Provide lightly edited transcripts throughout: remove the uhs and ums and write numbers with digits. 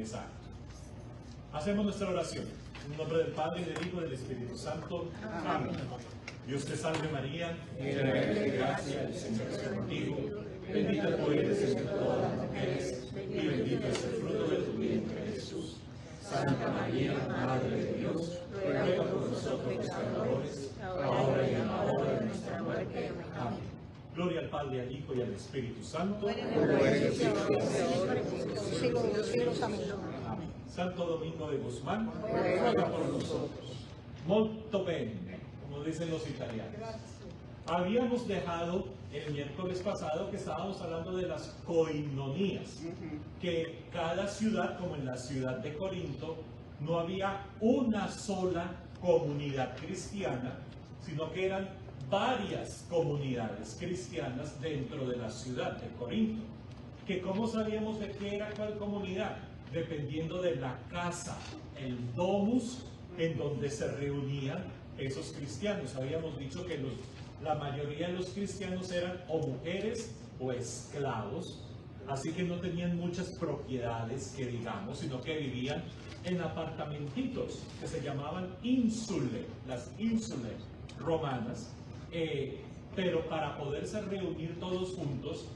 Exacto. Hacemos nuestra oración. En el nombre del Padre, y del Hijo, y del Espíritu Santo. Amén. Dios te salve María, llena de gracia, el Señor es contigo. Bendita tú eres entre todas las mujeres, y bendito es el fruto de tu vientre, Jesús. Santa María, Madre de Dios, ruega por nosotros pecadores, ahora y en la hora de nuestra muerte. Amén. Gloria al Padre, al Hijo y al Espíritu Santo. Amén. Santo Domingo de Guzmán, ruega por nosotros. Molto bene, como dicen los italianos. Habíamos dejado el miércoles pasado que estábamos hablando de las koinonías, que cada ciudad, como en la ciudad de Corinto, no había una sola comunidad cristiana, sino que eran varias comunidades cristianas dentro de la ciudad de Corinto. Que ¿cómo sabíamos de qué era cuál comunidad? Dependiendo de la casa, el domus, en donde se reunían esos cristianos. Habíamos dicho que la mayoría de los cristianos eran o mujeres o esclavos, así que no tenían muchas propiedades que digamos, sino que vivían en apartamentitos que se llamaban insulae, las insulae romanas, pero para poderse reunir todos juntos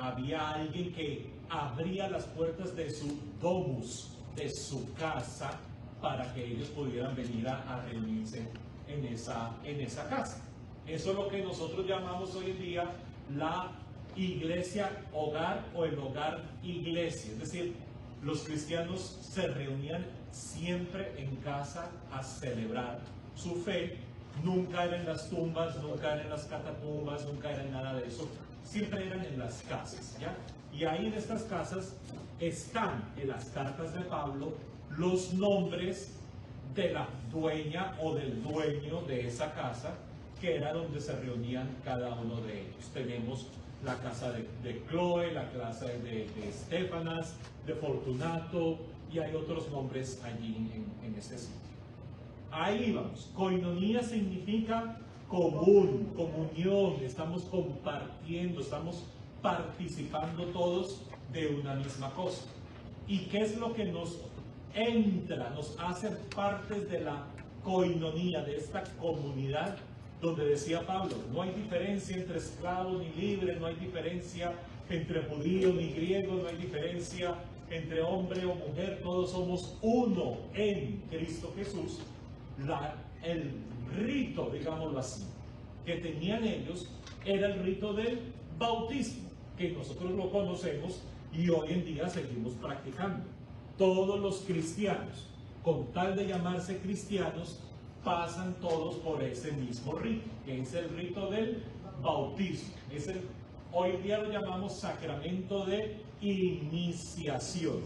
había alguien que abría las puertas de su domus, de su casa, para que ellos pudieran venir a reunirse en esa casa. Eso es lo que nosotros llamamos hoy en día la iglesia hogar o el hogar iglesia. Es decir, los cristianos se reunían siempre en casa a celebrar su fe. Nunca eran en las tumbas, nunca eran en las catacumbas, nunca eran nada de eso. Siempre eran en las casas, ¿ya? Y ahí en estas casas están en las cartas de Pablo los nombres de la dueña o del dueño de esa casa, que era donde se reunían cada uno de ellos. Tenemos la casa de Chloe, la casa de Estefanas, de Fortunato, y hay otros nombres allí en este sitio. Ahí vamos. Koinonía significa común, comunión, estamos compartiendo, estamos participando todos de una misma cosa. ¿Y qué es lo que nos entra, nos hace partes de la koinonía, de esta comunidad donde decía Pablo, no hay diferencia entre esclavo ni libre, no hay diferencia entre judío ni griego, no hay diferencia entre hombre o mujer, todos somos uno en Cristo Jesús. El rito, digámoslo así, que tenían ellos era el rito del bautismo, que nosotros lo conocemos y hoy en día seguimos practicando. Todos los cristianos, con tal de llamarse cristianos, pasan todos por ese mismo rito, que es el rito del bautismo. Hoy en día lo llamamos sacramento de iniciación.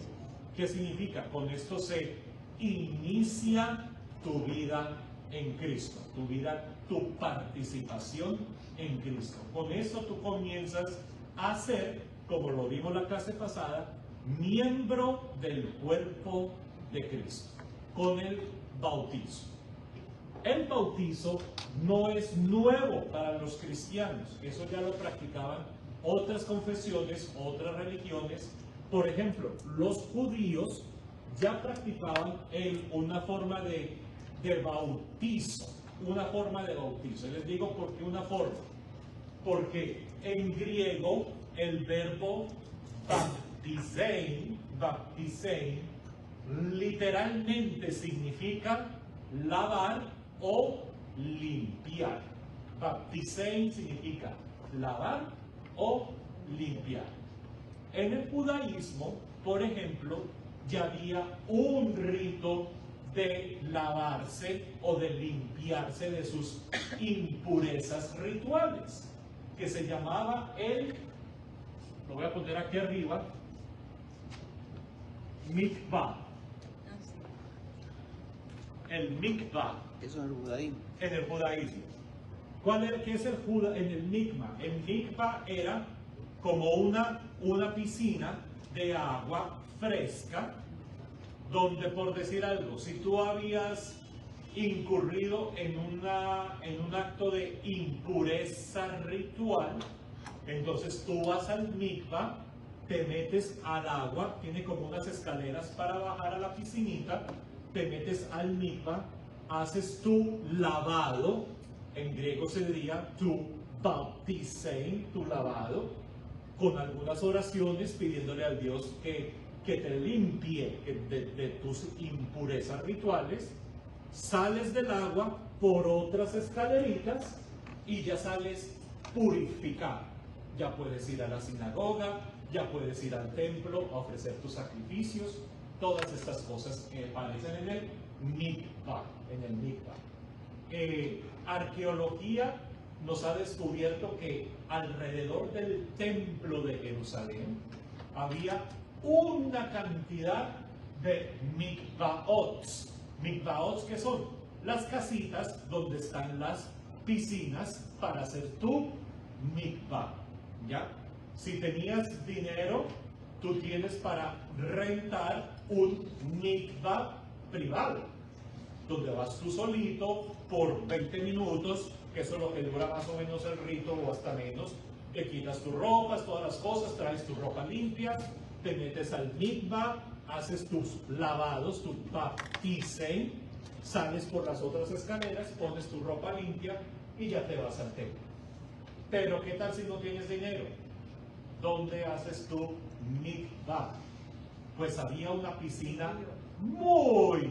¿Qué significa? Con esto se inicia tu vida en Cristo, tu participación en Cristo. Con esto tú comienzas a ser, como lo vimos la clase pasada, miembro del cuerpo de Cristo, con el bautismo. El bautizo no es nuevo para los cristianos, eso ya lo practicaban otras confesiones, otras religiones. Por ejemplo, los judíos ya practicaban una forma de bautizo, Les digo por qué una forma, porque en griego el verbo baptizein, literalmente significa lavar o limpiar. Baptizein significa lavar o limpiar. En el judaísmo, por ejemplo, ya había un rito de lavarse o de limpiarse de sus impurezas rituales, que se llamaba lo voy a poner aquí arriba, mikvah. El mikvah. Eso en el judaísmo. En el judaísmo. ¿Qué es en el mikvah? El mikvah era como una piscina de agua fresca, donde, por decir algo, si tú habías incurrido en un acto de impureza ritual, entonces tú vas al mikvah te metes al agua, tiene como unas escaleras para bajar a la piscinita, te metes al mikvah, haces tu lavado, en griego se diría tu baptisein, tu lavado, con algunas oraciones pidiéndole al Dios que te limpie de tus impurezas rituales, sales del agua por otras escaleritas y ya sales purificado. Ya puedes ir a la sinagoga, ya puedes ir al templo a ofrecer tus sacrificios, todas estas cosas que aparecen en el mikvah. Arqueología nos ha descubierto que alrededor del templo de Jerusalén había una cantidad de mikvaots. Mikvaots, que son las casitas donde están las piscinas para hacer tu mikvah, ¿ya? Si tenías dinero, tú tienes para rentar un mikvah privado, donde vas tú solito por 20 minutos, que eso es lo que dura más o menos el rito o hasta menos. Te quitas tus ropas, todas las cosas, traes tu ropa limpia, te metes al mikvah, haces tus lavados, tu baptisein, sales por las otras escaleras, pones tu ropa limpia y ya te vas al templo. Pero ¿qué tal si no tienes dinero? ¿Dónde haces tu mikvah? Pues había una piscina muy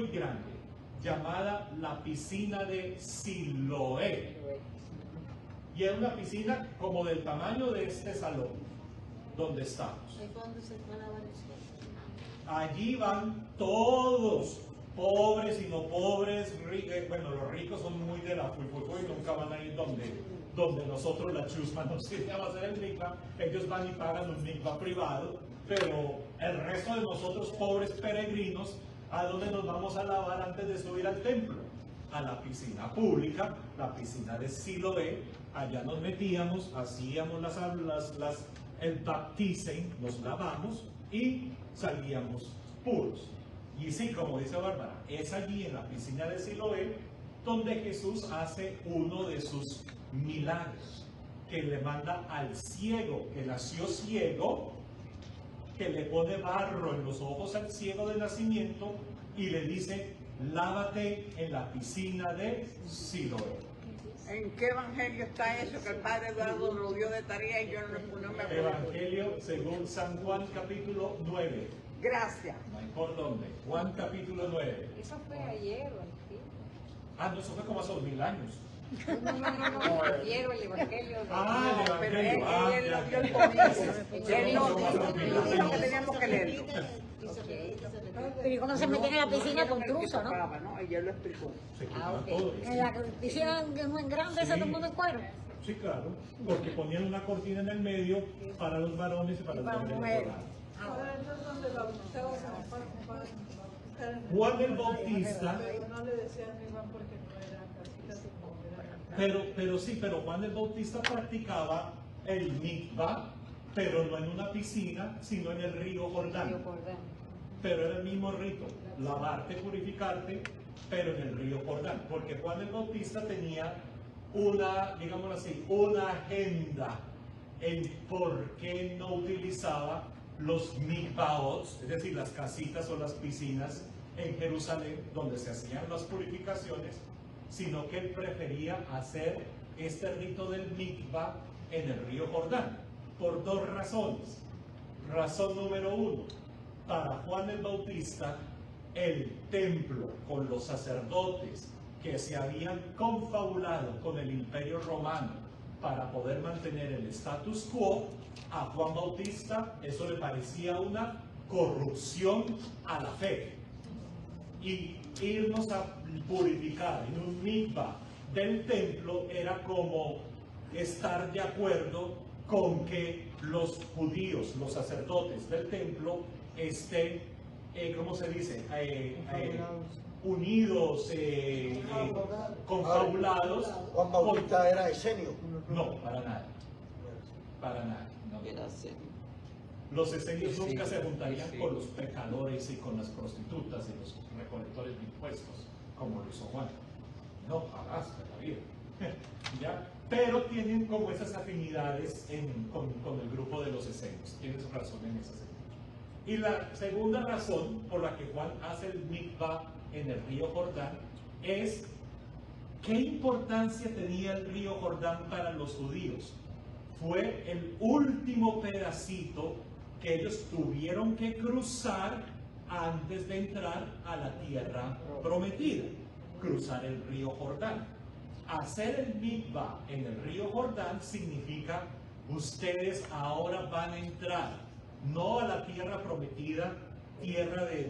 grande, llamada la piscina de Siloé. Y era una piscina como del tamaño de este salón donde estamos. Allí van todos, pobres y no pobres, bueno, los ricos son muy de la fuifuifu y nunca van a ir donde nosotros, la chusma, nos enseñamos a hacer el mikvah. Ellos van y pagan un mikvah privado, pero el resto de nosotros, pobres peregrinos, ¿a dónde nos vamos a lavar antes de subir al templo? A la piscina pública, la piscina de Siloé. Allá nos metíamos, hacíamos el baptisein, nos lavamos y salíamos puros. Y sí, como dice Bárbara, es allí en la piscina de Siloé donde Jesús hace uno de sus milagros, que le manda al ciego, que nació ciego, que le pone barro en los ojos al ciego de nacimiento y le dice: lávate en la piscina de Siloé. ¿En qué evangelio está eso? Que el padre Eduardo lo dio de tarea y yo no me acuerdo. Evangelio según San Juan capítulo 9. Gracias. ¿Por dónde? Juan capítulo 9. Eso fue ayer o antes. No, eso fue como hace 2000 años. No, ayer o el evangelio. El Pero evangelio. él lo vio el comienzo. Él no dijo que teníamos que leerlo. Pero ¿y cómo se meten en la piscina con truzo, no? ¿no? Y él lo explicó. Se quitaba todo. En la piscina grande, esa todo el mundo en cuero. Sí, claro, porque ponían una cortina en el medio para los varones y para las mujeres. Juan el Bautista, No le decían Iván porque no era casita su nombre. pero Juan el Bautista practicaba el mikvah, pero no en una piscina, sino en el río Jordán. Pero era el mismo rito, lavarte, purificarte, pero en el río Jordán, porque Juan el Bautista tenía una, digámoslo así, una agenda en por qué no utilizaba los mikvaots, es decir, las casitas o las piscinas en Jerusalén donde se hacían las purificaciones, sino que él prefería hacer este rito del mikvah en el río Jordán, por dos razones. Razón número uno: para Juan el Bautista, el templo con los sacerdotes que se habían confabulado con el Imperio Romano para poder mantener el status quo, a Juan Bautista eso le parecía una corrupción a la fe. Y irnos a purificar en un mikvah del templo era como estar de acuerdo con que los judíos, los sacerdotes del templo, estén, ¿cómo se dice? Unidos, confabulados. Juan Bautista era esenio. No, para nada. Para nada. No. Los esenios nunca se juntarían con los pecadores y con las prostitutas y los recolectores de impuestos, como lo hizo Juan. No, jamás en la vida. ¿ya? Pero tienen como esas afinidades con el grupo de los esenios. Tienes razón en ese sentido. Y la segunda razón por la que Juan hace el mikvah en el río Jordán es ¿qué importancia tenía el río Jordán para los judíos? Fue el último pedacito que ellos tuvieron que cruzar antes de entrar a la tierra prometida, cruzar el río Jordán. Hacer el mikvah en el río Jordán significa ustedes ahora van a entrar no a la tierra prometida, tierra de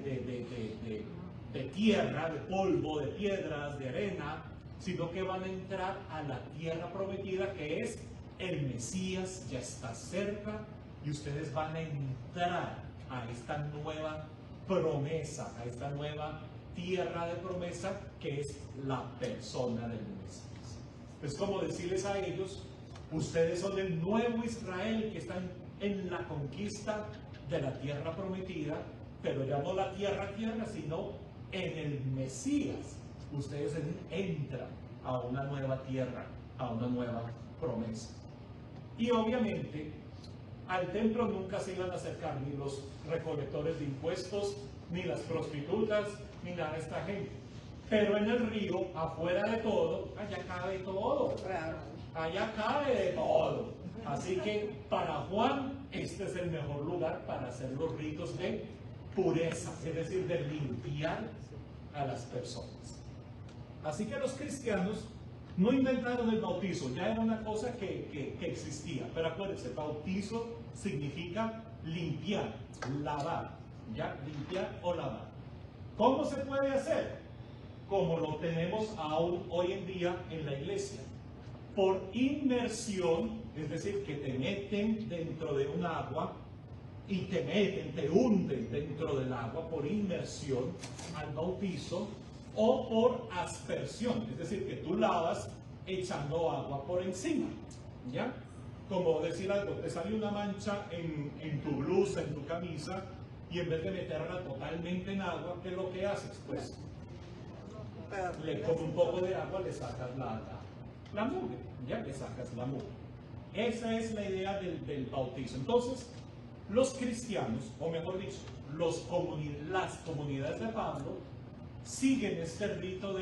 tierra, de polvo, de piedras, de arena, sino que van a entrar a la tierra prometida, que es el Mesías, ya está cerca, y ustedes van a entrar a esta nueva promesa, a esta nueva tierra de promesa, que es la persona del Mesías. Es como decirles a ellos, ustedes son el nuevo Israel que están en la conquista de la tierra prometida, pero ya no la tierra, sino en el Mesías. Ustedes entran a una nueva tierra, a una nueva promesa. Y obviamente al templo nunca se iban a acercar ni los recolectores de impuestos, ni las prostitutas, ni nada de esta gente. Pero en el río, afuera de todo, allá cabe todo. Claro. Allá cabe de todo. Así que para Juan, este es el mejor lugar para hacer los ritos de pureza, es decir, de limpiar a las personas. Así que los cristianos no inventaron el bautizo, ya era una cosa que existía. Pero acuérdense, bautizo significa limpiar, lavar, ¿ya? Limpiar o lavar. ¿Cómo se puede hacer? Como lo tenemos aún hoy en día en la iglesia. Por inmersión, es decir, que te meten dentro de un agua y te hunden dentro del agua por inmersión al bautizo, o por aspersión, es decir, que tú lavas echando agua por encima, ¿ya? Como decir algo, te sale una mancha en tu blusa, en tu camisa, y en vez de meterla totalmente en agua, ¿qué es lo que haces? Pues con un poco de agua le sacas la mugre, ya le sacas la mugre. Esa es la idea del bautizo. Entonces, los cristianos, o mejor dicho, las comunidades de Pablo, siguen este rito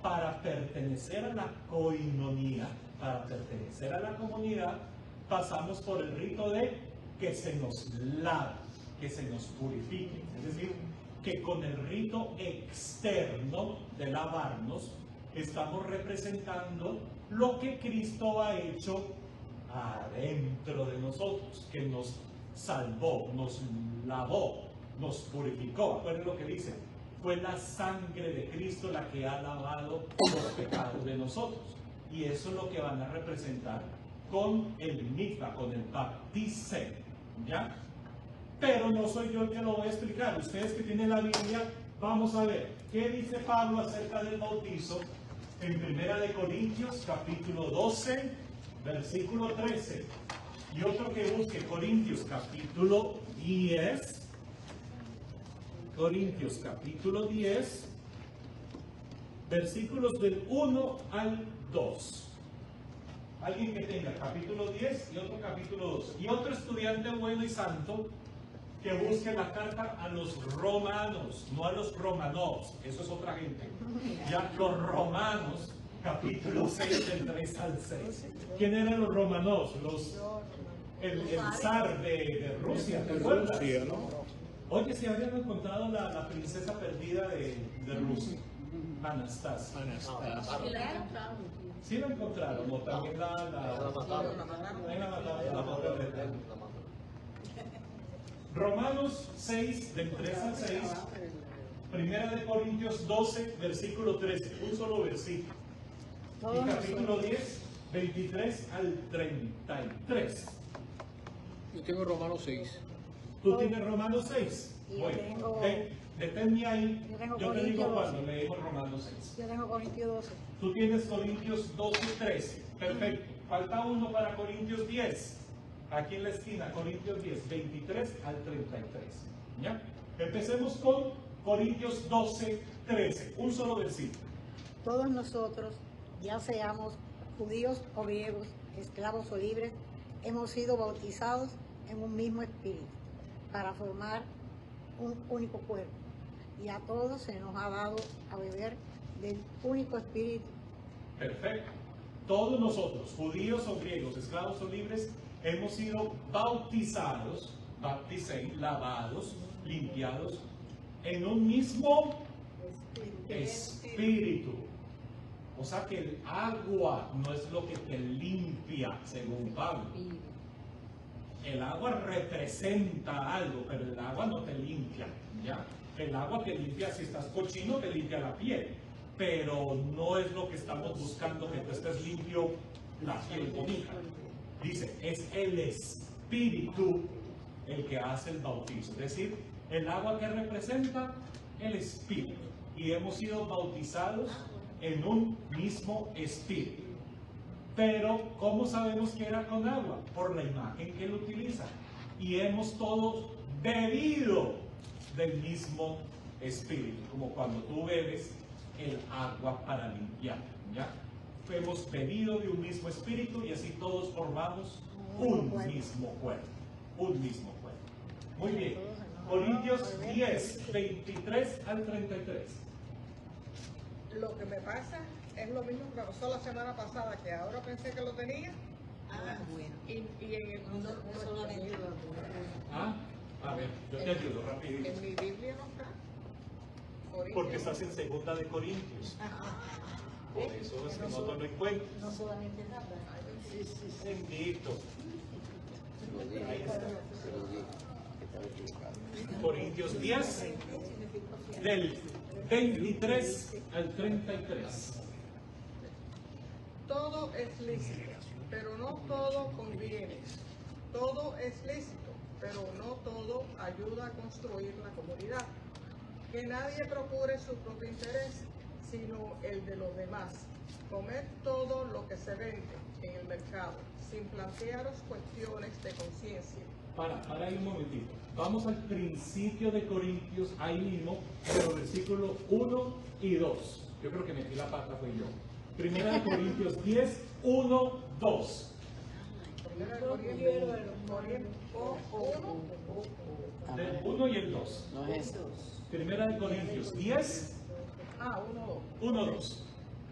para pertenecer a la coinonía, para pertenecer a la comunidad, pasamos por el rito de que se nos lave, que se nos purifique. Es decir, que con el rito externo de lavarnos, estamos representando lo que Cristo ha hecho adentro de nosotros, que nos salvó, nos lavó, nos purificó. Acuérdense lo que dice, fue la sangre de Cristo la que ha lavado los pecados de nosotros. Y eso es lo que van a representar con el mikvah, con el baptismo, ¿ya? Pero no soy yo el que lo voy a explicar. Ustedes que tienen la Biblia, vamos a ver qué dice Pablo acerca del bautizo en 1 Corintios capítulo 12, versículo 13. Y otro que busque Corintios capítulo 10. Corintios capítulo 10, versículos del 1 al 2. Alguien que tenga capítulo 10 y otro capítulo 2. Y otro estudiante bueno y santo que busque la carta a los romanos, no a los romanos, eso es otra gente. Ya los romanos, capítulo 6 del 3 al 6. ¿Quién eran los romanos? El zar de Rusia, ¿te acuerdas? Oye, si habían encontrado la princesa perdida de Rusia, Anastasia. Sí la encontraron, o también la mataron. Romanos 6, del 3 al 6, 1 Corintios 12, versículo 13, un solo versículo. Y capítulo 10, 23 al 33. Yo tengo Romanos 6. ¿Tú tienes Romanos 6? Y Bueno, yo tengo- deténme ahí. yo tengo Yo te digo Corintios cuando 12. leemos Romanos 6. Yo tengo Corintios 12. Tú tienes Corintios 12 y 13. Perfecto. Falta uno para Corintios 10. Aquí en la esquina, Corintios 10, 23 al 33. ¿Ya? Empecemos con Corintios 12, 13. Un solo versículo. Todos nosotros, ya seamos judíos o griegos, esclavos o libres, hemos sido bautizados en un mismo espíritu para formar un único cuerpo. Y a todos se nos ha dado a beber del único espíritu. Perfecto. Todos nosotros, judíos o griegos, esclavos o libres, hemos sido bautizados, baptisein, lavados, limpiados, en un mismo espíritu. O sea que el agua no es lo que te limpia, según Pablo. El agua representa algo, pero el agua no te limpia, ¿ya? El agua te limpia, si estás cochino, te limpia la piel, pero no es lo que estamos buscando, que tú estés limpio, la piel bonita. Dice, es el Espíritu el que hace el bautizo, es decir, el agua que representa el Espíritu. Y hemos sido bautizados en un mismo Espíritu. Pero, ¿cómo sabemos que era con agua? Por la imagen que él utiliza. Y hemos todos bebido del mismo Espíritu, como cuando tú bebes el agua para limpiar, ¿ya? Hemos bebido de un mismo Espíritu y así todos formamos un mismo cuerpo. Un mismo cuerpo. Muy bien. Corintios 10, 23 al 33. Lo que me pasa es lo mismo que me pasó la semana pasada, que ahora pensé que lo tenía. Y en el A ver, yo te ayudo rapidito. en mi Biblia no está. Porque estás en segunda de Corintios. Por eso es que no te lo encuentro. No solamente nada. Bendito. Ahí está. Corintios 10, del 23 al 33. Todo es lícito, pero no todo conviene. Todo es lícito, pero no todo ayuda a construir la comunidad. Que nadie procure su propio interés, sino el de los demás. Comed todo lo que se vende en el mercado, sin plantearos cuestiones de conciencia. Para ahí un momentito. Vamos al principio de Corintios, ahí mismo, pero versículo 1 y 2. Yo creo que metí la pata, fue yo. Primera de Corintios 10, 1, 2. Primera de Corintios 1. Del 1 y el 2. No es eso. Primera de Corintios 10, 1, 2.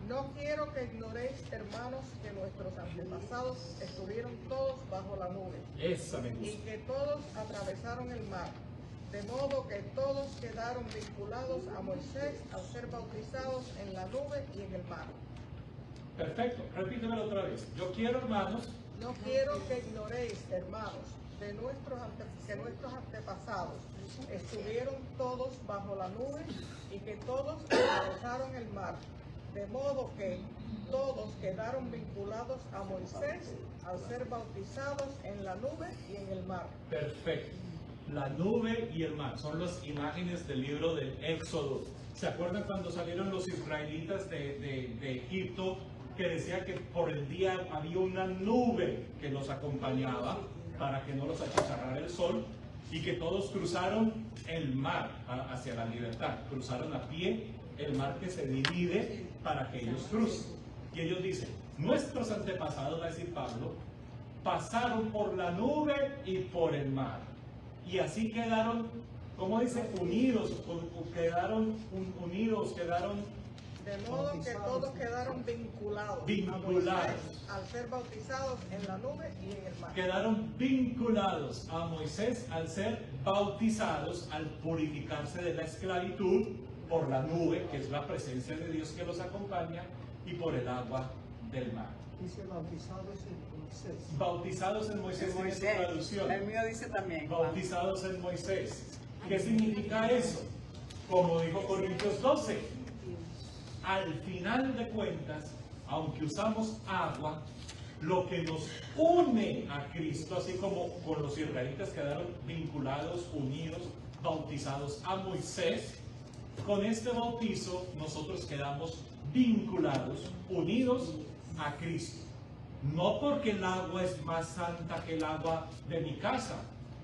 No quiero que ignoréis, hermanos, que nuestros antepasados estuvieron todos bajo la nube Esa me y gusta. que todos atravesaron el mar, de modo que todos quedaron vinculados a Moisés al ser bautizados en la nube y en el mar. Perfecto, repítemelo otra vez. Yo quiero, hermanos, No quiero que ignoréis, hermanos, que nuestros antepasados estuvieron todos bajo la nube y que todos atravesaron el mar, de modo que todos quedaron vinculados a Moisés al ser bautizados en la nube y en el mar. perfecto. La nube y el mar son las imágenes del libro del Éxodo. ¿Se acuerdan cuando salieron los israelitas de Egipto, que decía que por el día había una nube que los acompañaba para que no los achicharrara el sol, y que todos cruzaron el mar hacia la libertad? Cruzaron a pie el mar que se divide para que ellos crucen. Y ellos dicen, nuestros antepasados, va a decir Pablo, pasaron por la nube y por el mar. Y así quedaron, ¿cómo dice? Unidos, quedaron unidos, quedaron... De modo que todos quedaron vinculados Vinculados. a Moisés al ser bautizados en la nube y en el mar. Quedaron vinculados a Moisés al ser bautizados, al purificarse de la esclavitud por la nube, que es la presencia de Dios que los acompaña, y por el agua del mar. Dice bautizados en Moisés. Bautizados en Moisés tiene su traducción. El mío dice también. Bautizados en Moisés. ¿Qué significa eso? Como dijo Corintios 12, al final de cuentas, aunque usamos agua, lo que nos une a Cristo, así como con los israelitas quedaron vinculados, unidos, bautizados a Moisés, con este bautizo nosotros quedamos vinculados, unidos a Cristo. No porque el agua es más santa que el agua de mi casa,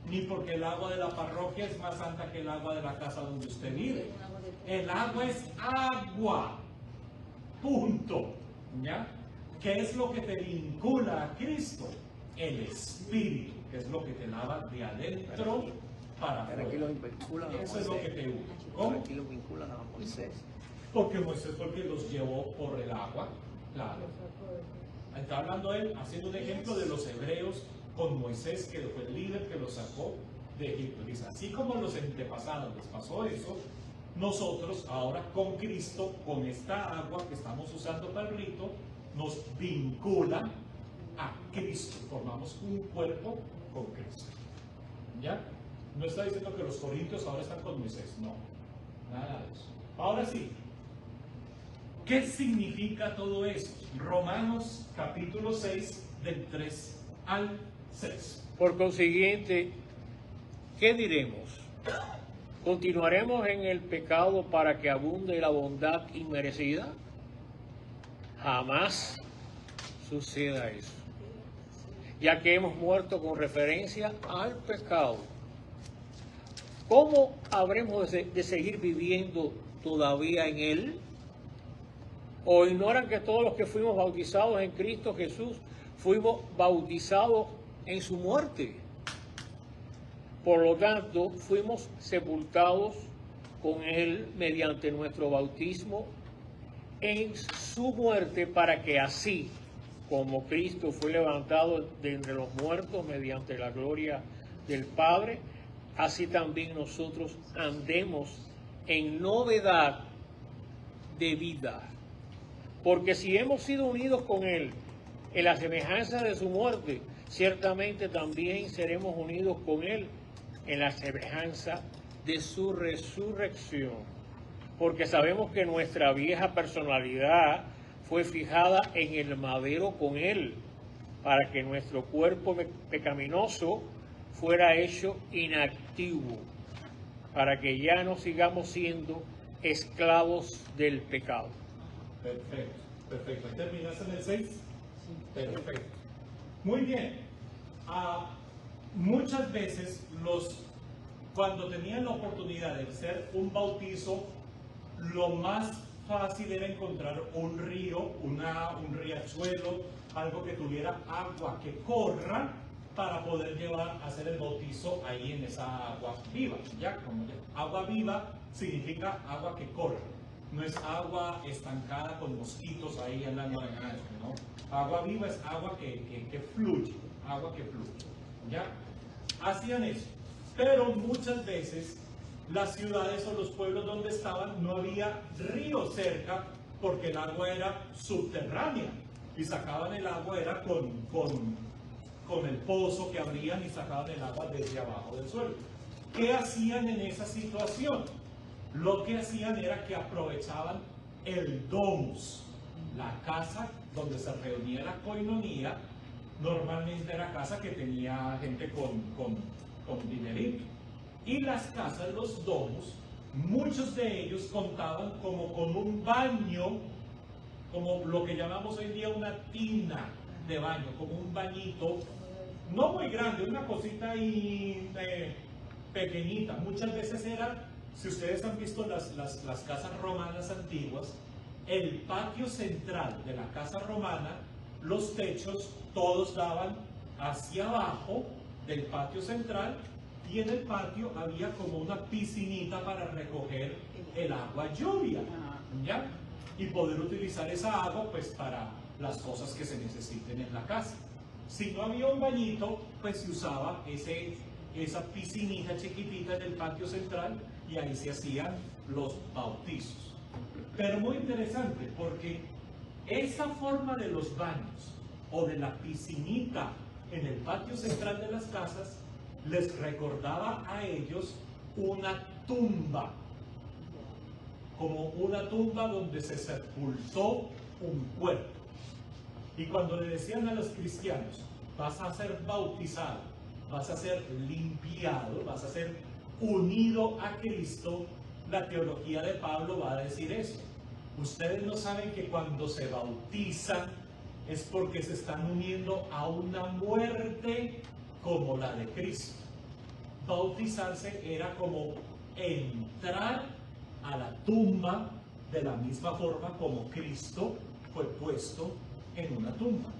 ni porque el agua de la parroquia es más santa que el agua de la casa donde usted vive. El agua es agua. Punto. ¿Ya? ¿Qué es lo que te vincula a Cristo? El Espíritu, que es lo que te lava de adentro para Pero aquí lo afuera. vinculan a Eso es lo que Moisés. te une. Pero ¿Cómo? aquí lo vinculan a Moisés. Porque Moisés fue el que los llevó por el agua, claro. Está hablando él, haciendo un ejemplo de los hebreos con Moisés, que fue el líder que los sacó de Egipto. Dice, así como a los antepasados les pasó eso, nosotros ahora con Cristo, con esta agua que estamos usando para el rito, nos vincula a Cristo. Formamos un cuerpo con Cristo. ¿Ya? No está diciendo que los corintios ahora están con Moisés, no. Nada de eso. Ahora sí. ¿Qué significa todo eso? Romanos capítulo 6, del 3 al 6. Por consiguiente, ¿qué diremos? ¿Continuaremos en el pecado para que abunde la bondad inmerecida? Jamás suceda eso, ya que hemos muerto con referencia al pecado. ¿Cómo habremos de seguir viviendo todavía en él? ¿O ignoran que todos los que fuimos bautizados en Cristo Jesús fuimos bautizados en su muerte? Por lo tanto, fuimos sepultados con él mediante nuestro bautismo en su muerte, para que así como Cristo fue levantado de entre los muertos mediante la gloria del Padre, así también nosotros andemos en novedad de vida. Porque si hemos sido unidos con él en la semejanza de su muerte, ciertamente también seremos unidos con él en la semejanza de su resurrección. Porque sabemos que nuestra vieja personalidad fue fijada en el madero con él, para que nuestro cuerpo pecaminoso fuera hecho inactivo, para que ya no sigamos siendo esclavos del pecado. Perfecto, perfecto. ¿Ahí terminaste en el 6? Perfecto. Muy bien. Muchas veces cuando tenían la oportunidad de hacer un bautizo, lo más fácil era encontrar un río, un riachuelo, algo que tuviera agua que corra para poder llevar a hacer el bautizo ahí en esa agua viva. Agua viva significa agua que corre. No es agua estancada con mosquitos ahí andando en nada, ¿no? Agua viva es agua que fluye, agua que fluye. ¿Ya? Hacían eso. Pero muchas veces las ciudades o los pueblos donde estaban no había río cerca, porque el agua era subterránea y sacaban el agua era con el pozo que abrían y sacaban el agua desde abajo del suelo. ¿Qué hacían en esa situación? Lo que hacían era que aprovechaban el domus, la casa donde se reunía la coinonía. Normalmente era casa que tenía gente con dinerito. Y las casas, los domus, muchos de ellos contaban como con un baño, como lo que llamamos hoy en día una tina de baño, como un bañito, no muy grande, una cosita ahí pequeñita. Muchas veces era, si ustedes han visto las casas romanas antiguas, el patio central de la casa romana, los techos todos daban hacia abajo del patio central, y en el patio había como una piscinita para recoger el agua lluvia, ¿ya? Y poder utilizar esa agua pues para las cosas que se necesiten en la casa. Si no había un bañito, pues se usaba esa piscinita chiquitita en el patio central, y ahí se hacían los bautizos. Pero muy interesante, porque esa forma de los baños o de la piscinita en el patio central de las casas les recordaba a ellos una tumba, como una tumba donde se sepultó un cuerpo. Y cuando le decían a los cristianos, vas a ser bautizado, vas a ser limpiado, vas a ser unido a Cristo, la teología de Pablo va a decir eso. Ustedes no saben que cuando se bautizan es porque se están uniendo a una muerte como la de Cristo. Bautizarse era como entrar a la tumba de la misma forma como Cristo fue puesto en una tumba.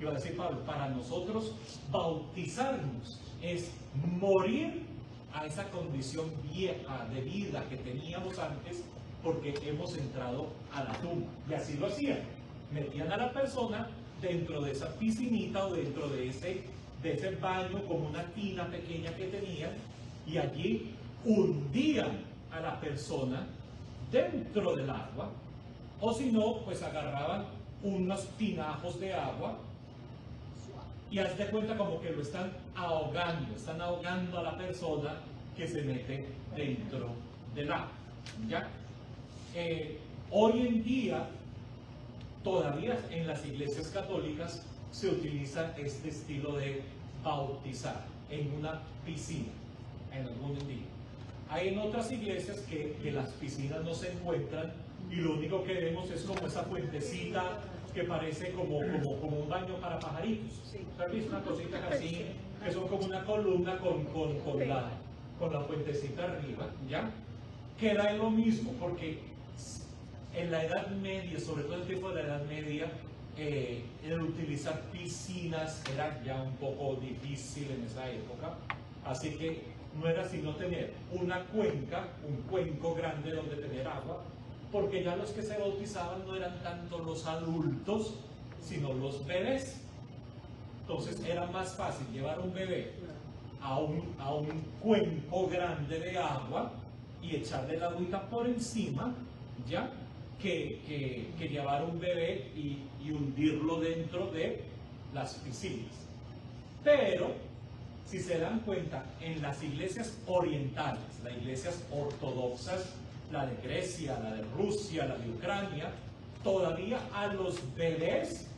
Iba a decir Pablo, para nosotros bautizarnos es morir a esa condición vieja de vida que teníamos antes, porque hemos entrado a la tumba. Y así lo hacían. Metían a la persona dentro de esa piscinita o dentro de ese baño, como una tina pequeña que tenían, y allí hundían a la persona dentro del agua, o si no, pues agarraban unos tinajos de agua y haz de cuenta como que lo están ahogando a la persona que se mete dentro del agua. ¿Ya? Hoy en día, todavía en las iglesias católicas se utiliza este estilo de bautizar en una piscina, en algún día. Hay en otras iglesias que las piscinas no se encuentran y lo único que vemos es como esa fuentecita que parece como un baño para pajaritos. ¿Has visto unas cositas así que son como una columna con la fuentecita arriba? ¿Ya? Queda en lo mismo, porque en la Edad Media, sobre todo en el tiempo de la Edad Media, el utilizar piscinas era ya un poco difícil en esa época, así que no era sino tener una cuenca, un cuenco grande donde tener agua, porque ya los que se bautizaban no eran tanto los adultos, sino los bebés. Entonces era más fácil llevar un bebé a un cuenco grande de agua y echarle la agüita por encima, ¿ya? Que llevar un bebé y hundirlo dentro de las piscinas. Pero, si se dan cuenta, en las iglesias orientales, las iglesias ortodoxas, la de Grecia, la de Rusia, la de Ucrania, todavía a los bebés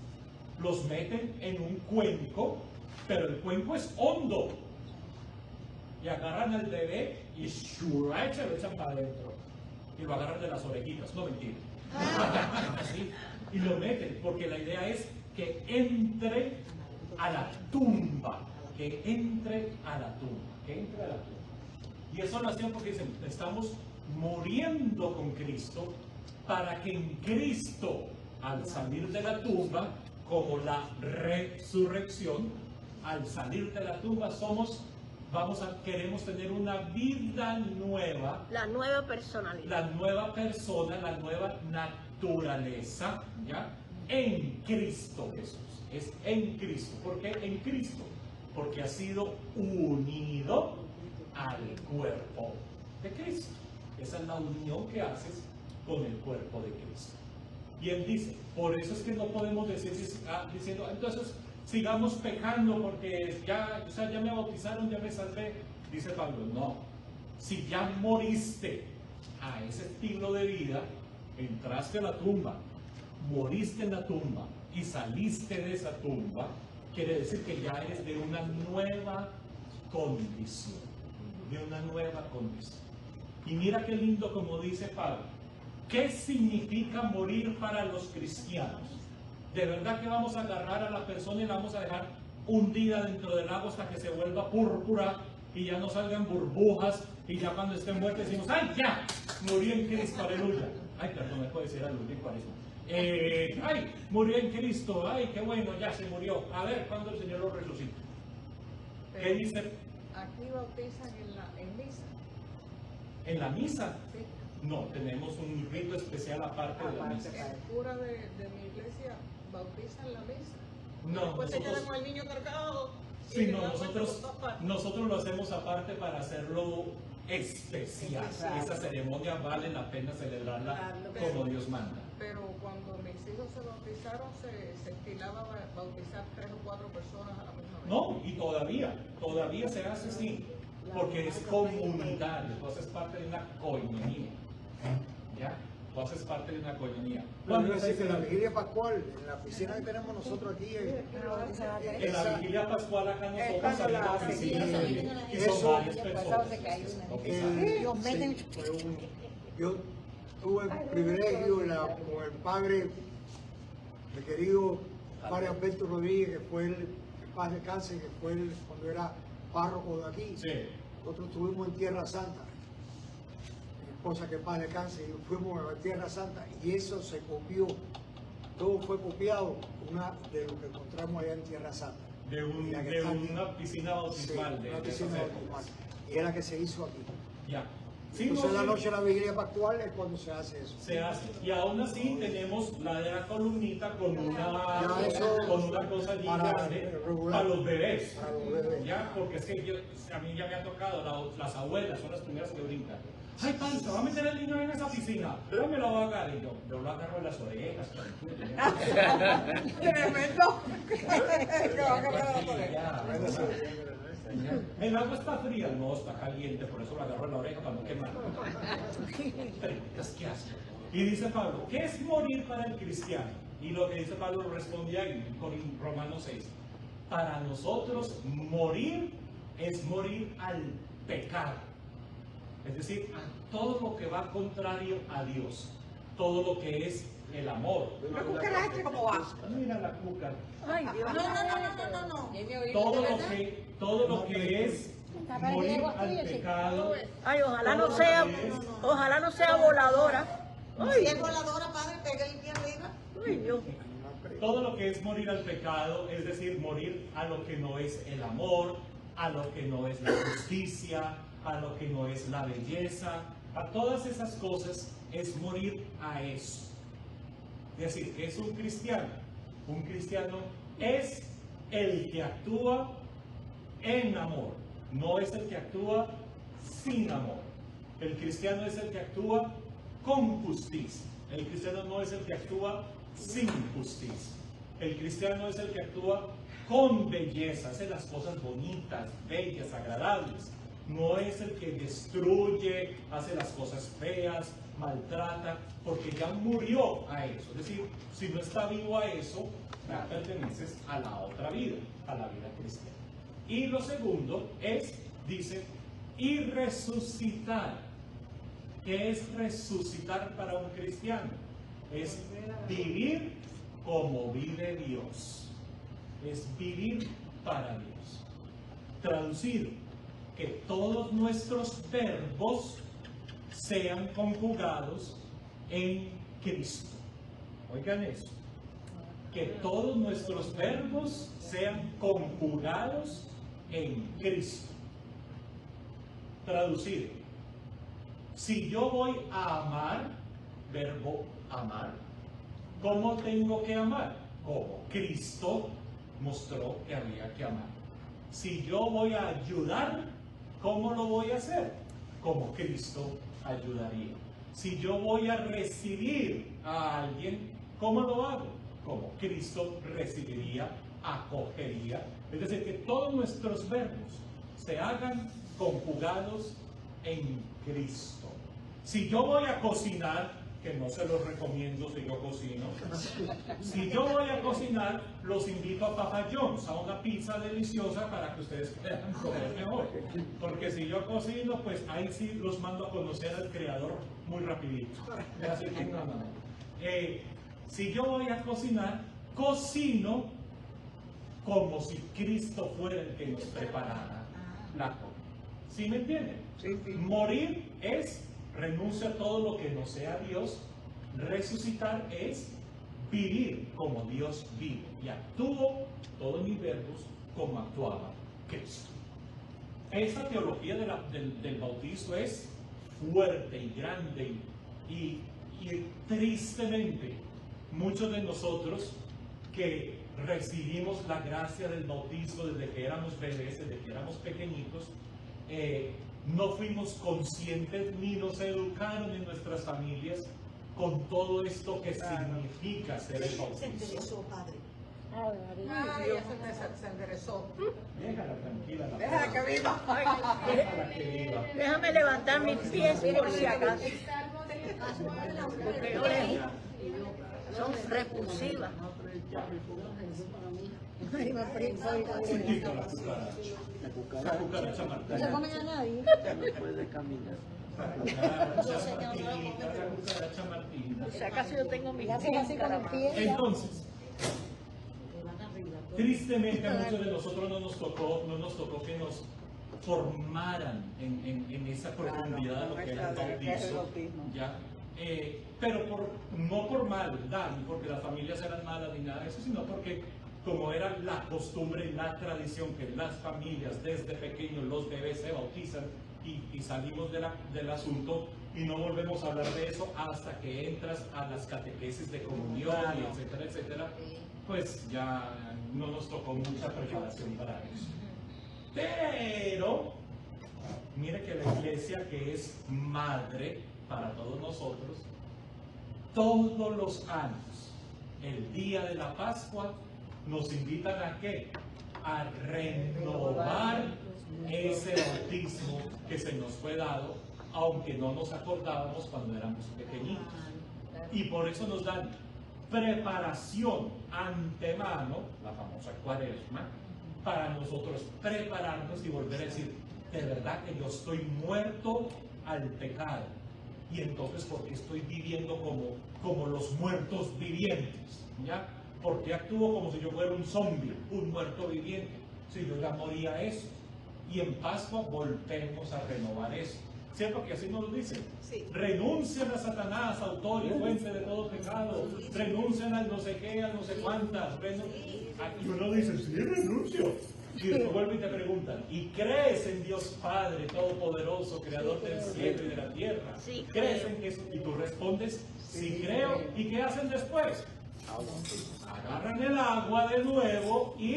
los meten en un cuenco, pero el cuenco es hondo. Y agarran al bebé y se lo echan para adentro. Y lo agarran de las orejitas, no mentira. ¿Sí? Y lo meten, porque la idea es que entre a la tumba, que entre a la tumba. Y eso lo hacían porque dicen, estamos muriendo con Cristo, para que en Cristo, al salir de la tumba, como la resurrección, al salir de la tumba queremos tener una vida nueva. La nueva personalidad. La nueva persona, la nueva naturaleza, ¿ya? En Cristo Jesús. Es en Cristo. ¿Por qué en Cristo? Porque ha sido unido al cuerpo de Cristo. Esa es la unión que haces con el cuerpo de Cristo. Y él dice, por eso es que no podemos decir diciendo, entonces sigamos pecando porque ya me bautizaron, ya me salvé. Dice Pablo, no. Si ya moriste a ese estilo de vida, entraste a la tumba, moriste en la tumba y saliste de esa tumba, quiere decir que ya eres de una nueva condición. De una nueva condición. Y mira qué lindo como dice Pablo. ¿Qué significa morir para los cristianos? ¿De verdad que vamos a agarrar a la persona y la vamos a dejar hundida dentro del agua hasta que se vuelva púrpura y ya no salgan burbujas y ya cuando esté muerta decimos, ¡ay, ya! Murió en Cristo, aleluya. Ay, perdón, me puede decir aleluya en cuaresma. ¡Ay, murió en Cristo! ¡Ay, qué bueno, ya se murió! A ver, ¿cuándo el Señor lo resucita? ¿Qué dice? Aquí bautizan en misa. ¿En la misa? Sí. No, tenemos un rito especial aparte de la misa. El cura de mi iglesia bautiza en la misa. No, Después se queda nosotros, con el niño cargado. sí, no, nosotros lo hacemos aparte para hacerlo especial. Esa ceremonia vale la pena celebrarla como Dios manda. Pero cuando mis hijos se bautizaron, se estilaba bautizar 3 o 4 personas a la misma vez. No, y todavía se hace así, porque es comunitario, tú haces parte de una coinonía. ¿Ya? Tú haces parte de una coinonía. Bueno, yo sé que la vigilia pascual, en la piscina que tenemos nosotros aquí, En la vigilia pascual acá nosotros salimos a piscina y son varias personas. Yo tuve el privilegio con el padre, mi querido padre Alberto Rodríguez, que fue el paz de cáncer, que fue cuando era párroco de aquí. Sí. Nosotros estuvimos en Tierra Santa, mi esposa que paz de cáncer, y fuimos a Tierra Santa y eso se copió todo fue copiado una de lo que encontramos allá en Tierra Santa. De La que de está aquí. una piscina bautismal. Sí, de una esa piscina época. bautismal. Y es la que se hizo aquí. Ya. Sí, Entonces no, la sí. noche de la vigilia pascual es cuando se hace eso. Se hace. Y aún así tenemos la de la columnita con una, Ya, eso con una cosa allí para grande regular. para los bebés. Para los bebés. Ya, porque es que a mí ya me ha tocado, las abuelas son las primeras que brincan. Ay, padre, se va a meter el niño en esa piscina. Pero me lo va a agarrar. Y yo lo agarro en las orejas. Tremendo. Que va a agarrar la oreja. El agua está fría, no está caliente, por eso lo agarro en la oreja para no quemar. ¿Qué hace? Y dice Pablo, ¿qué es morir para el cristiano? Y lo que dice Pablo lo respondía en Romanos 6. Para nosotros morir es morir al pecado. Es decir, a todo lo que va contrario a Dios. Todo lo que es el amor. La cucaracha, ¿cómo va? Mira la cuca. Ay, Dios. No. Todo lo que es morir al pecado. Ay, ojalá todo no lo sea, que es- ojalá no sea voladora. Si es voladora, padre, pega el pie arriba. Ay, Dios. Todo lo que es morir al pecado, es decir, morir a lo que no es el amor, a lo que no es la justicia, a lo que no es la belleza, a todas esas cosas es morir a eso. Es decir, ¿qué es un cristiano? Un cristiano es el que actúa en amor, no es el que actúa sin amor. El cristiano es el que actúa con justicia. El cristiano no es el que actúa sin justicia. El cristiano es el que actúa con belleza, hace las cosas bonitas, bellas, agradables. No es el que destruye, hace las cosas feas, maltrata, porque ya murió a eso. Es decir, si no está vivo a eso, ya perteneces a la otra vida, a la vida cristiana. Y lo segundo es, dice, y resucitar. ¿Qué es resucitar para un cristiano? Es vivir como vive Dios. Es vivir para Dios. Traducir, que todos nuestros verbos sean conjugados en Cristo. Oigan eso. Que todos nuestros verbos sean conjugados en Cristo. Traducir. Si yo voy a amar, verbo amar, ¿cómo tengo que amar? Como Cristo mostró que había que amar. Si yo voy a ayudar, ¿cómo lo voy a hacer? Como Cristo ayudaría. Si yo voy a recibir a alguien, ¿cómo lo hago? Como Cristo recibiría, acogería. Es decir, que todos nuestros verbos se hagan conjugados en Cristo. Si yo voy a cocinar, que no se los recomiendo si yo cocino, si yo voy a cocinar, los invito a Papa John's, a una pizza deliciosa para que ustedes puedan comer mejor. Porque si yo cocino, pues ahí sí los mando a conocer al Creador muy rapidito. Así que no. Si yo voy a cocinar, cocino como si Cristo fuera el que nos preparara la comida. ¿Sí me entienden? Morir es renuncia a todo lo que no sea Dios. Resucitar es vivir como Dios vive. Y actúo todos mis verbos como actuaba Cristo. Esa teología del bautismo es fuerte y grande y tristemente muchos de nosotros que recibimos la gracia del bautismo desde que éramos bebés, desde que éramos pequeñitos, no fuimos conscientes ni nos educaron en nuestras familias con todo esto que significa ser el Se bautismo. interesó, padre. Ay, ya se enderezó. Déjala tranquila. la Déjala que viva. Déjala que viva. Déjame levantar mis pies por si acaso. Porque no le- son repulsivas. Ay, va a freír, Chiquita la cucaracha. La cucaracha no se Martina. comen a nadie. La cucaracha Martina. Por si acaso yo tengo mis Y haces pies así con el caramados. pie. ya. Entonces, tristemente a muchos de nosotros no nos tocó que nos formaran en esa profundidad de lo que era el bautismo. ¿Ya? pero no por maldad, ni porque las familias eran malas ni nada de eso, sino porque como era la costumbre y la tradición que en las familias desde pequeños los bebés se bautizan y salimos del asunto y no volvemos a hablar de eso hasta que entras a las catequesis de comunión y etcétera, etcétera, pues ya no nos tocó mucha preparación para eso. Pero mire que la iglesia, que es madre para todos nosotros, todos los años, el día de la Pascua, nos invitan a ¿qué? A renovar ese bautismo que se nos fue dado, aunque no nos acordábamos cuando éramos pequeñitos. Y por eso nos dan preparación antemano, la famosa Cuaresma, para nosotros prepararnos y volver a decir, de verdad que yo estoy muerto al pecado. Y entonces, ¿por qué estoy viviendo como los muertos vivientes? ¿Ya? ¿Por qué actúo como si yo fuera un zombie, un muerto viviente? Si yo ya moría eso. Y en Pascua volvemos a renovar eso. ¿Cierto que así nos lo dicen? Sí. Renuncian a Satanás, autor y fuente de todo pecado. Renuncian al no sé qué, al no sé cuántas. Y uno dice, sí, renuncio. Y después vuelve y te preguntan, ¿y crees en Dios Padre Todopoderoso, Creador del cielo y de la tierra? Sí, ¿Crees creo. en que eso? Y tú respondes, sí creo. ¿Y qué hacen después? Agarran el agua de nuevo y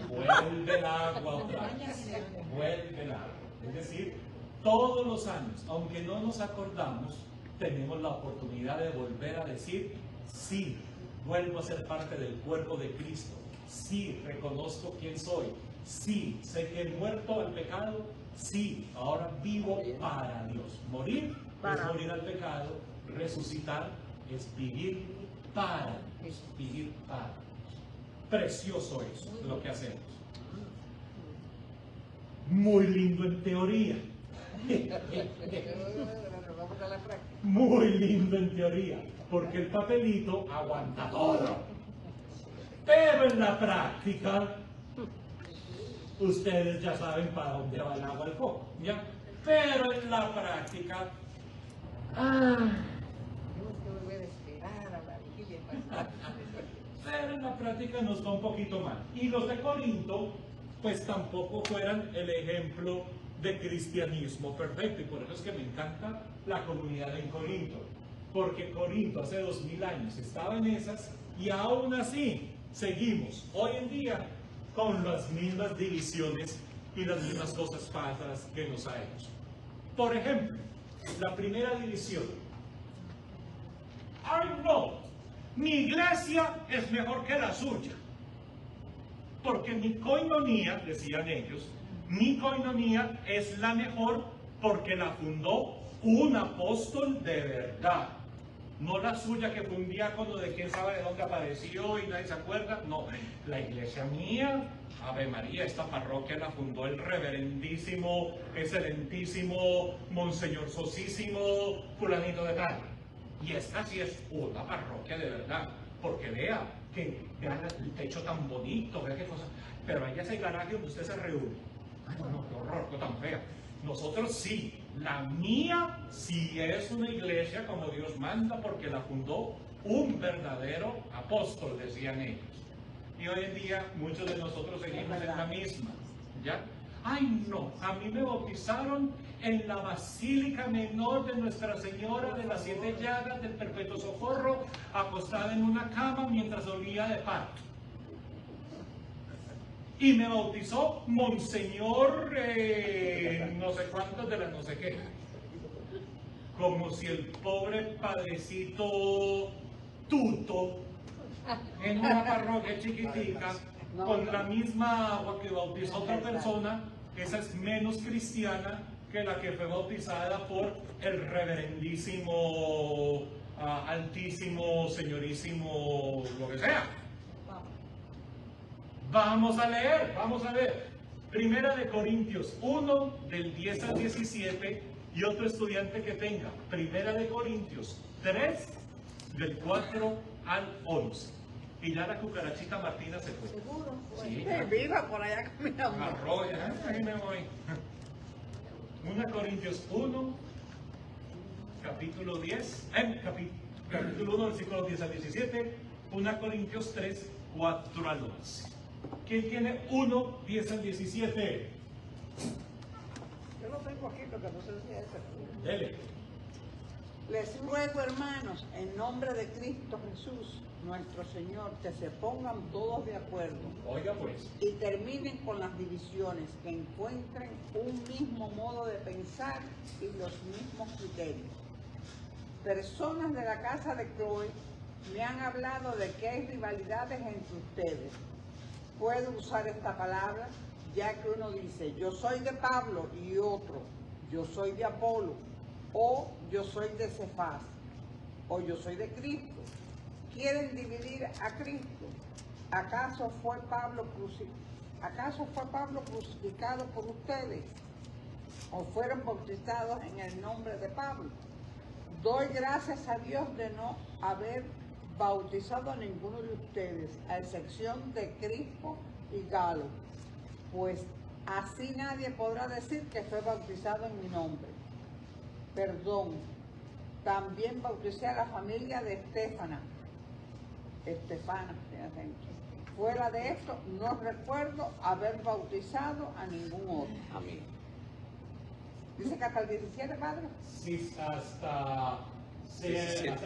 vuelve el agua otra vez. Vuelve el agua. Es decir, todos los años, aunque no nos acordamos, tenemos la oportunidad de volver a decir, sí, vuelvo a ser parte del cuerpo de Cristo. Sí, reconozco quién soy. Sí, sé que he muerto al pecado. Sí, ahora vivo para Dios. Morir es morir al pecado. Resucitar es vivir para Dios. Vivir para Dios. Precioso es lo que hacemos. Muy lindo en teoría. Muy lindo en teoría. Porque el papelito aguanta todo. Pero en la práctica, ustedes ya saben para dónde va el agua al coco, ¿ya? Pero en la práctica, pero en la práctica nos va un poquito mal. Y los de Corinto, pues tampoco fueran el ejemplo de cristianismo perfecto. Y por eso es que me encanta la comunidad en Corinto. Porque Corinto hace 2000 años estaba en esas y aún así seguimos hoy en día con las mismas divisiones y las mismas cosas falsas que nos ha hecho. Por ejemplo, la primera división. ¡Ay, no! Mi iglesia es mejor que la suya. Porque mi coinonía, decían ellos, mi coinonía es la mejor porque la fundó un apóstol de verdad. No la suya que fue un diácono de quién sabe de dónde apareció y nadie se acuerda. No, la iglesia mía, Ave María, esta parroquia la fundó el reverendísimo, excelentísimo, monseñor sosísimo, fulanito de tal. Y esta sí es una parroquia de verdad, porque vea que el techo tan bonito, vea qué cosa. Pero hay ese garaje donde usted se reúne. Ay, no, qué horror, qué tan fea. Nosotros sí, la mía sí es una iglesia como Dios manda porque la fundó un verdadero apóstol, decían ellos. Y hoy en día muchos de nosotros seguimos en la misma, ¿ya? Ay no, a mí me bautizaron en la Basílica Menor de Nuestra Señora de las 7 Llagas del Perpetuo Socorro, acostada en una cama mientras olía de parto. Y me bautizó Monseñor no sé cuántos de la no sé qué. Como si el pobre padrecito Tuto, en una parroquia chiquitica, con la misma agua que bautizó otra persona, esa es menos cristiana que la que fue bautizada por el reverendísimo, altísimo, señorísimo, lo que sea. Vamos a leer, vamos a ver. Primera de Corintios 1, del 10 al 17, y otro estudiante que tenga. Primera de Corintios 3, del 4 al 11. Y ya la cucarachita Martina se fue. ¿Seguro? Sí. Viva por allá caminando. Arroya, ahí me voy. 1 Corintios 1, capítulo 10, capítulo 1, versículos 10 al 17, 1 Corintios 3, 4 al 11. ¿Quién tiene 1, 10 al 17? Yo lo tengo aquí, lo que no sé si es ese. Dele. Les ruego, hermanos, en nombre de Cristo Jesús, nuestro Señor, que se pongan todos de acuerdo Oiga pues. y terminen con las divisiones, que encuentren un mismo modo de pensar y los mismos criterios. Personas de la casa de Chloe me han hablado de que hay rivalidades entre ustedes. Puedo usar esta palabra, ya que uno dice, yo soy de Pablo, y otro, yo soy de Apolo, o yo soy de Cefas, o yo soy de Cristo. ¿Quieren dividir a Cristo? ¿Acaso fue Pablo crucificado por ustedes? ¿O fueron bautizados en el nombre de Pablo? Doy gracias a Dios de no haber bautizado a ninguno de ustedes, a excepción de Crispo y Galo, pues así nadie podrá decir que fue bautizado en mi nombre. Perdón, también bauticé a la familia de Estefana. Fuera de esto, no recuerdo haber bautizado a ningún otro. Amén. Dice que hasta el 17, padre. Sí, hasta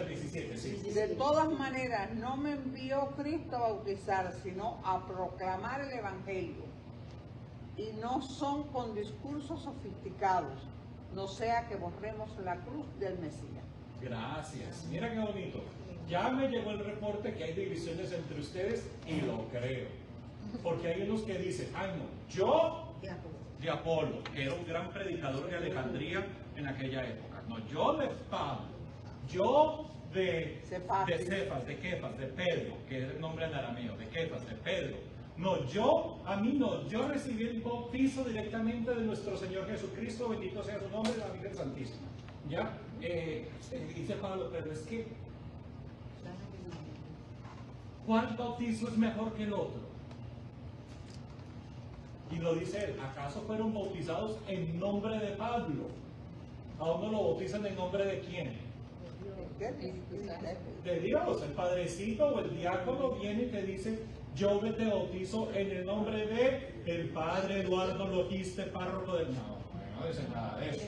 el 17, sí. De todas maneras, no me envió Cristo a bautizar, sino a proclamar el Evangelio. Y no son con discursos sofisticados, no sea que borremos la cruz del Mesías. Gracias. Mira qué bonito. Ya me llegó el reporte que hay divisiones entre ustedes y lo creo. Porque hay unos que dicen, ay no, yo de Apolo, que era un gran predicador de Alejandría en aquella época. No, yo de Pablo, yo de Cefas, de Kefas, de Pedro, que es el nombre en arameo, de Kefas, de Pedro. No, a mí no, yo recibí el bautizo directamente de nuestro Señor Jesucristo, bendito sea su nombre, la Virgen Santísima. ¿Ya? Dice Pablo, pero es que, ¿cuál bautizo es mejor que el otro? Y lo dice él, ¿acaso fueron bautizados en nombre de Pablo? ¿A uno lo bautizan en nombre de quién? De Dios. El padrecito o el diácono viene y te dice, yo te bautizo en el nombre de el padre Eduardo Logiste, párroco del no dice nada de eso.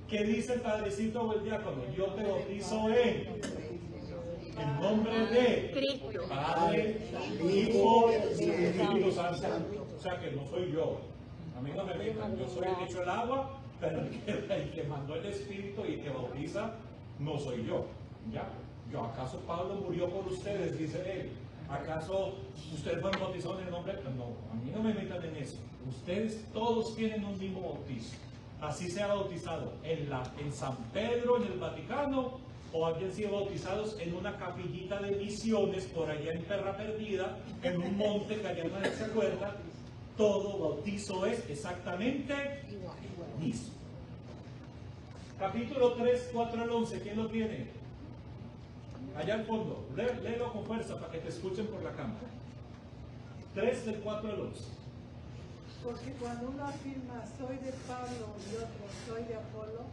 ¿Qué dice el padrecito o el diácono? Yo te bautizo en nombre de Cristo, Padre, Hijo y Espíritu Santo. O sea que no soy yo. A mí no me metan. Yo soy el que echó el agua, pero el que mandó el Espíritu y el que bautiza no soy yo. ¿Ya? ¿Acaso Pablo murió por ustedes? Dice él. ¿Acaso ustedes fueron bautizados en el nombre? No, a mí no me metan en eso. Ustedes todos tienen un mismo bautizo. Así sea bautizado en San Pedro, en el Vaticano, o habían sido bautizados en una capillita de misiones por allá en Terra Perdida, en un monte que allá nadie se acuerda. Todo bautizo es exactamente mismo. Capítulo 3, 4 al 11, ¿quién lo tiene? Allá al fondo, léelo con fuerza para que te escuchen por la cámara. 3 del 4 al 11. Porque cuando uno afirma soy de Pablo y otro soy de Apolo,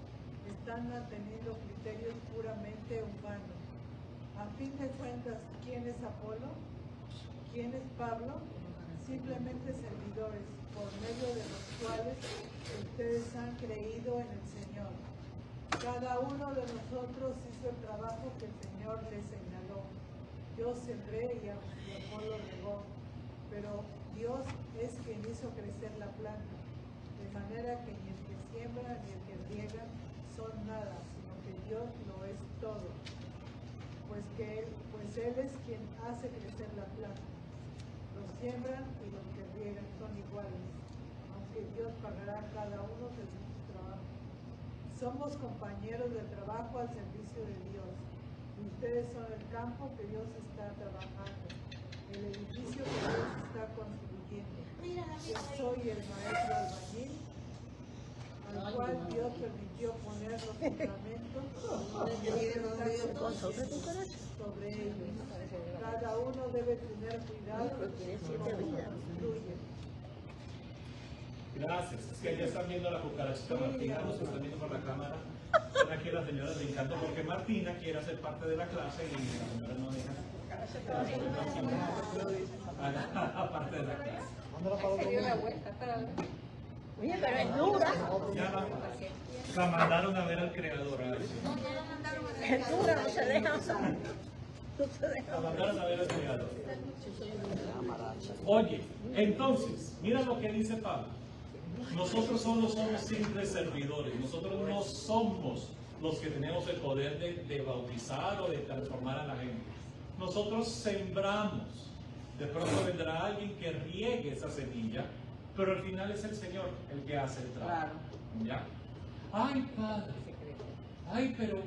están manteniendo criterios puramente humanos. A fin de cuentas, ¿quién es Apolo? ¿Quién es Pablo? Simplemente servidores, por medio de los cuales ustedes han creído en el Señor. Cada uno de nosotros hizo el trabajo que el Señor le señaló. Yo sembré y Apolo regó, pero Dios es quien hizo crecer la planta, de manera que ni el que siembra ni el que riega son nada, sino que Dios lo es todo, pues Él es quien hace crecer la planta. Los siembran y los que riegan son iguales, aunque Dios pagará a cada uno de su trabajo. Somos compañeros de trabajo al servicio de Dios, y ustedes son el campo que Dios está trabajando, el edificio que Dios está construyendo. Yo soy el maestro albañil, al cual Dios permitió poner los fundamentos sobre ellos. Cada uno debe tener cuidado de cómo construye. Gracias. Es que ya están viendo a la cucarachita Martina, los que están viendo por la cámara. Están aquí las señoras de Encanto porque Martina quiere hacer parte de la clase y las señoras no dejan. Aparte de la clase. Oye, pero es dura. Ya la mandaron a ver al creador. Es dura, no se deja. La mandaron a ver al creador. Oye, entonces, mira lo que dice Pablo. Nosotros solo somos simples servidores. Nosotros no somos los que tenemos el poder de bautizar o de transformar a la gente. Nosotros sembramos. De pronto vendrá alguien que riegue esa semilla, pero al final es el Señor el que hace el trabajo. ¿Ya? Ay, Padre. Ay, pero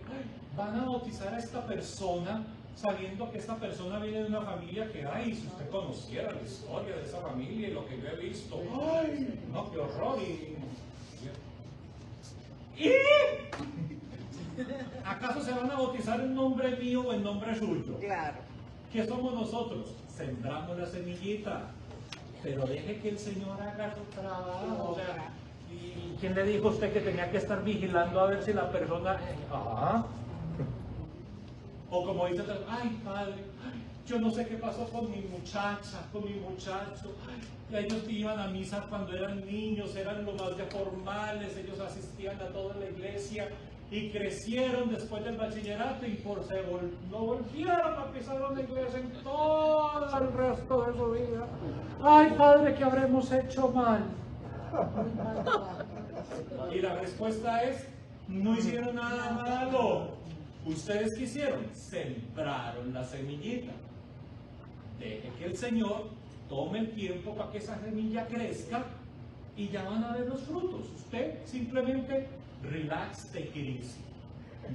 van a bautizar a esta persona sabiendo que esta persona viene de una familia que, ay, si usted conociera la historia de esa familia y lo que yo he visto, ay, no, qué horror. ¿Y? ¿Acaso se van a bautizar en nombre mío o en nombre suyo? Claro. ¿Qué somos nosotros? Sembramos la semillita, pero deje que el Señor haga su trabajo. O sea, ¿y quién le dijo a usted que tenía que estar vigilando a ver si la persona... O como dice, ay padre, yo no sé qué pasó con mi muchacha, con mi muchacho. Ellos iban a misa cuando eran niños, eran los más de formales, ellos asistían a toda la iglesia y crecieron después del bachillerato y no volvieron a pisar la iglesia en todo el resto de su vida. Ay padre, ¿qué habremos hecho mal? Y la respuesta es, no hicieron nada malo. ¿Ustedes qué hicieron? Sembraron la semillita. Deje que el Señor tome el tiempo para que esa semilla crezca y ya van a ver los frutos. Usted simplemente relax, take it easy.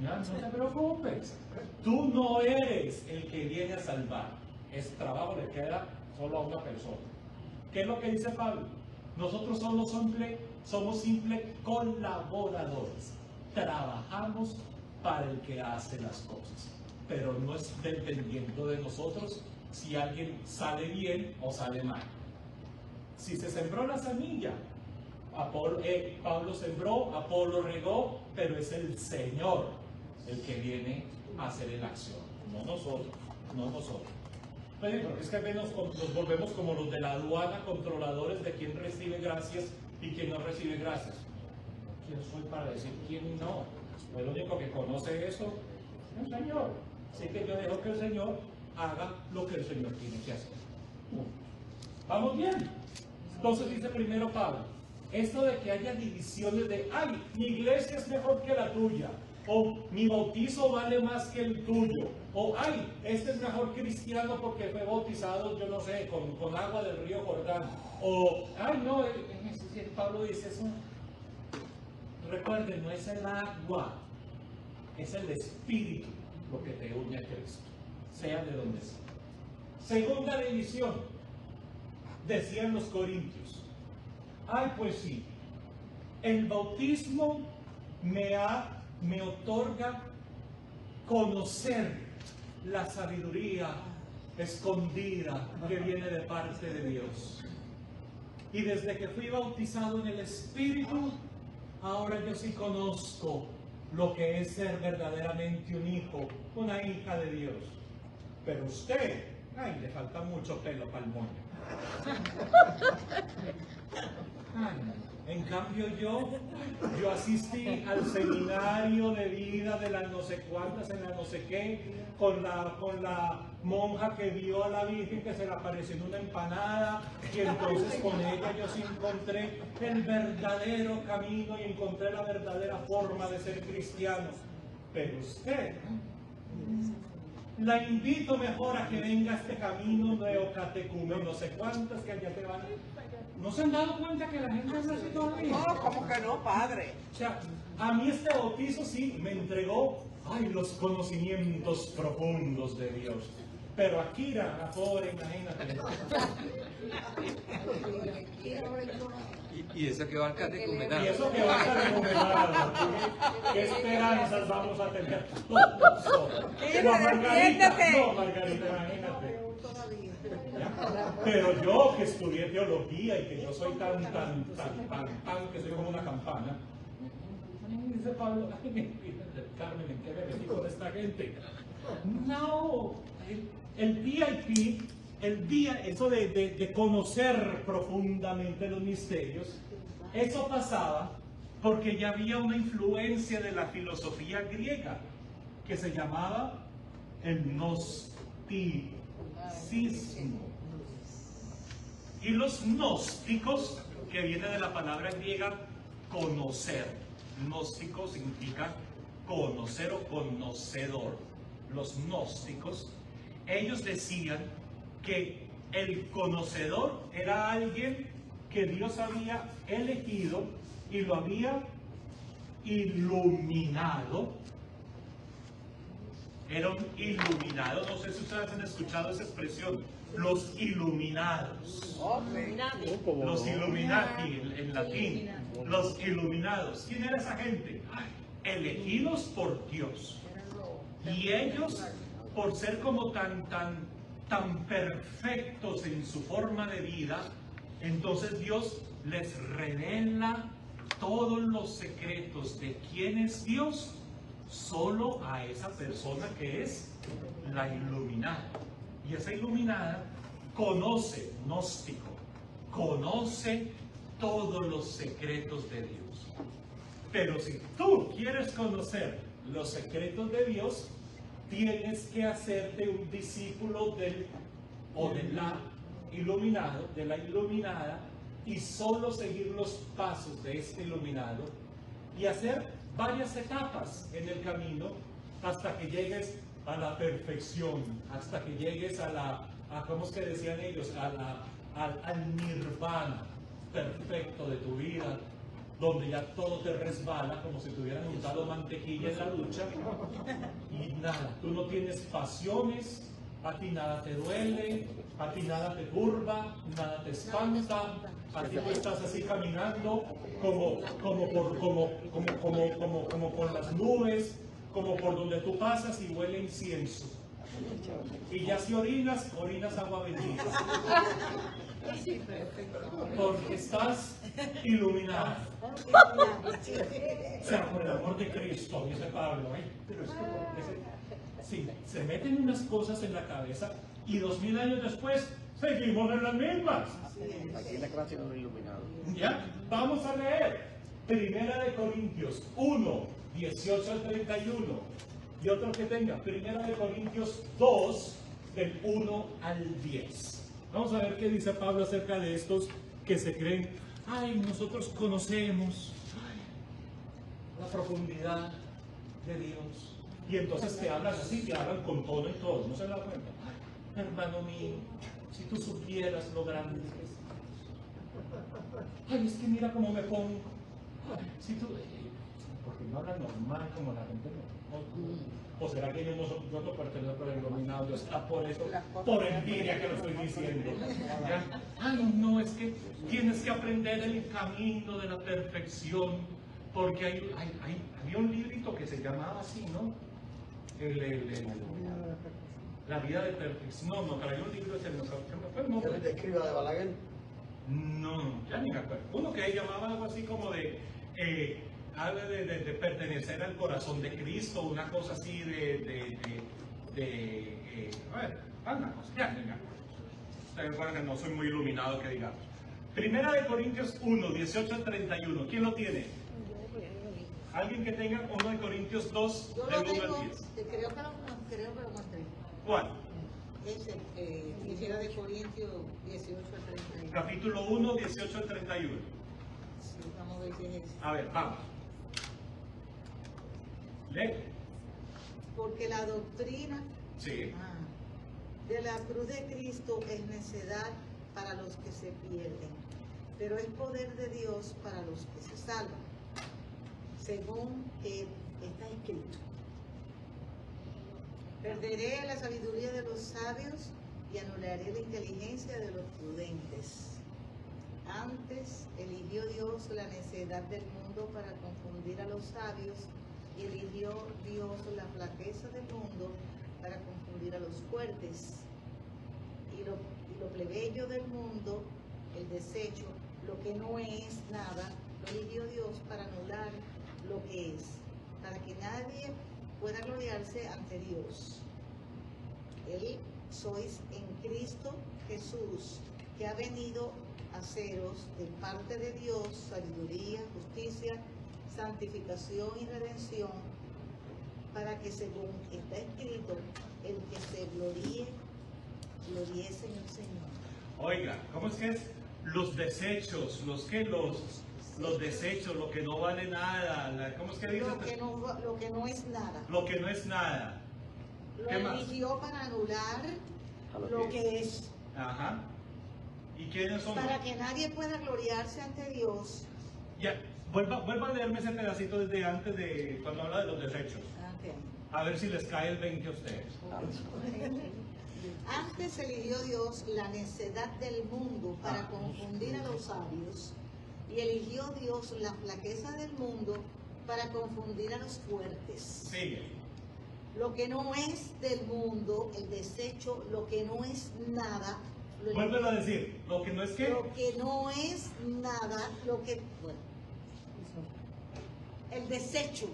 Ya, no te preocupes. Tú no eres el que viene a salvar. Ese trabajo le queda solo a una persona. ¿Qué es lo que dice Pablo? Nosotros somos simples colaboradores. Trabajamos para el que hace las cosas, pero no es dependiendo de nosotros si alguien sale bien o sale mal. Si se sembró la semilla, Pablo sembró, Apolo regó, pero es el Señor el que viene a hacer la acción, no nosotros. Oye, porque es que nos volvemos como los de la aduana, controladores de quién recibe gracias y quién no recibe gracias. ¿Quién soy para decir quién no? El único que conoce eso es el Señor. Así que yo dejo que el Señor haga lo que el Señor tiene que hacer. ¿Vamos bien? Entonces dice primero Pablo, esto de que haya divisiones de, ay, mi iglesia es mejor que la tuya, o mi bautizo vale más que el tuyo, o ay, este es mejor cristiano porque fue bautizado, yo no sé, con agua del río Jordán, o ay, no, Pablo dice eso. Recuerden, no es el agua, es el Espíritu lo que te une a Cristo, sea de donde sea. Segunda división, decían los corintios, ay pues sí, el bautismo me otorga conocer la sabiduría escondida que viene de parte de Dios. Y desde que fui bautizado en el Espíritu, ahora yo sí conozco lo que es ser verdaderamente un hijo, una hija de Dios. Pero usted, ay, le falta mucho pelo para el moño. En cambio yo asistí al seminario de vida de las no sé cuántas, en la no sé qué, con la monja que vio a la Virgen que se le apareció en una empanada, y entonces con ella yo sí encontré el verdadero camino y encontré la verdadera forma de ser cristiano. Pero usted, la invito mejor a que venga a este camino neocatecúmeno, no sé cuántas que allá te van. ¿No se han dado cuenta que la gente es así todavía? No, ¿cómo que no, padre? O sea, a mí este bautizo sí me entregó, ay, los conocimientos profundos de Dios. Pero a Kira, la pobre, imagínate. Y eso que va al catecumenado. Y eso que va al catecumenado. ¿Qué esperanzas vamos a tener? No, Margarita, imagínate. ¿Ya? Pero yo que estudié teología y que yo soy tan, que soy como una campana, dice Pablo, ay, Carmen, ¿en qué me metí con esta gente? No, el VIP, eso de conocer profundamente los misterios, eso pasaba porque ya había una influencia de la filosofía griega que se llamaba el gnosticismo. Y los gnósticos, que viene de la palabra griega conocer. Gnóstico significa conocer o conocedor. Los gnósticos, ellos decían que el conocedor era alguien que Dios había elegido y lo había iluminado. Era un iluminado. No sé si ustedes han escuchado esa expresión. Los iluminados. Los Illuminati en latín. Los iluminados. ¿Quién era esa gente? Elegidos por Dios. Y ellos, por ser como tan perfectos en su forma de vida, entonces Dios les revela todos los secretos de quién es Dios solo a esa persona que es la iluminada. Y esa iluminada conoce, gnóstico, conoce todos los secretos de Dios. Pero si tú quieres conocer los secretos de Dios, tienes que hacerte un discípulo de la iluminada, y solo seguir los pasos de este iluminado y hacer varias etapas en el camino hasta que llegues a la perfección, hasta que llegues ¿cómo es que decían ellos? Al nirvana perfecto de tu vida, donde ya todo te resbala como si te hubieran untado mantequilla en la ducha y nada, tú no tienes pasiones, a ti nada te duele, a ti nada te turba, nada te espanta, a ti tú estás así caminando como por las nubes, como por donde tú pasas y huele incienso. Y ya si orinas agua bendita. Porque estás iluminado. O sea, por el amor de Cristo, dice Pablo. Sí, se meten unas cosas en la cabeza y 2000 años después seguimos en las mismas. Aquí en la clase no iluminado. ¿Ya? Vamos a leer Primera de Corintios 1, 18 al 31. Y otro que tenga, Primera de Corintios 2, del 1 al 10. Vamos a ver qué dice Pablo acerca de estos que se creen, nosotros conocemos la profundidad de Dios. Y entonces te hablan así, te hablan con todo y todo. ¿No se da cuenta? Hermano mío, si tú supieras lo grande que es. Es que mira cómo me pongo. Si tú... Porque no hablan normal como la gente no. ¿O será que yo no pertenezco al iluminado? Dios está por eso, por envidia que lo estoy diciendo. ¿Ya? No, es que tienes que aprender el camino de la perfección. Porque había un librito que se llamaba así, ¿no? La vida de perfección. No, pero hay un libro que se me fue el nombre. ¿El de Escriba de Balaguer? No, ya ni me acuerdo. Uno que llamaba algo así como de pertenecer al corazón de Cristo, una cosa así una cosa, ya ni me acuerdo. Ustedes saben que no soy muy iluminado, que digamos. Primera de Corintios 1, 18 al 31. ¿Quién lo tiene? ¿Alguien que tenga 1 de Corintios 2, Yo del lo 1 tengo, al 10? creo que lo encontré. ¿Cuál? Ese, Primera de Corintios 18 al 31. Capítulo 1, 18 al 31. Sí, vamos a ver si es ese. A ver, vamos. Lee. Porque la doctrina Sí. de la cruz de Cristo es necedad para los que se pierden, pero es poder de Dios para los que se salvan, según está escrito. Perderé la sabiduría de los sabios y anularé la inteligencia de los prudentes. Antes eligió Dios la necedad del mundo para confundir a los sabios, y eligió Dios la flaqueza del mundo para confundir a los fuertes, lo plebeyo del mundo, el desecho, lo que no es nada, lo eligió Dios para anular lo que es, para que nadie pueda gloriarse ante Dios. Él sois en Cristo Jesús, que ha venido a haceros de parte de Dios sabiduría, justicia, santificación y redención, para que según está escrito, el que se gloríese en el Señor. Oiga, ¿cómo es que es? Los desechos, los desechos, lo que no vale nada, ¿cómo es que dice? Lo que no es nada. Lo que no es nada. Lo ¿Qué más? eligió para anular lo que es. Ajá. ¿Y quiénes son? Para que nadie pueda gloriarse ante Dios. Ya, vuelva a leerme ese pedacito desde antes de cuando habla de los desechos. Okay. A ver si les cae el 20 a ustedes. Antes eligió Dios la necedad del mundo para confundir a los sabios, y eligió Dios la flaqueza del mundo para confundir a los fuertes. Sigue. Lo que no es del mundo, el desecho, lo que no es nada. Vuélvelo a decir, lo que no es que. Lo que no es nada, el desecho.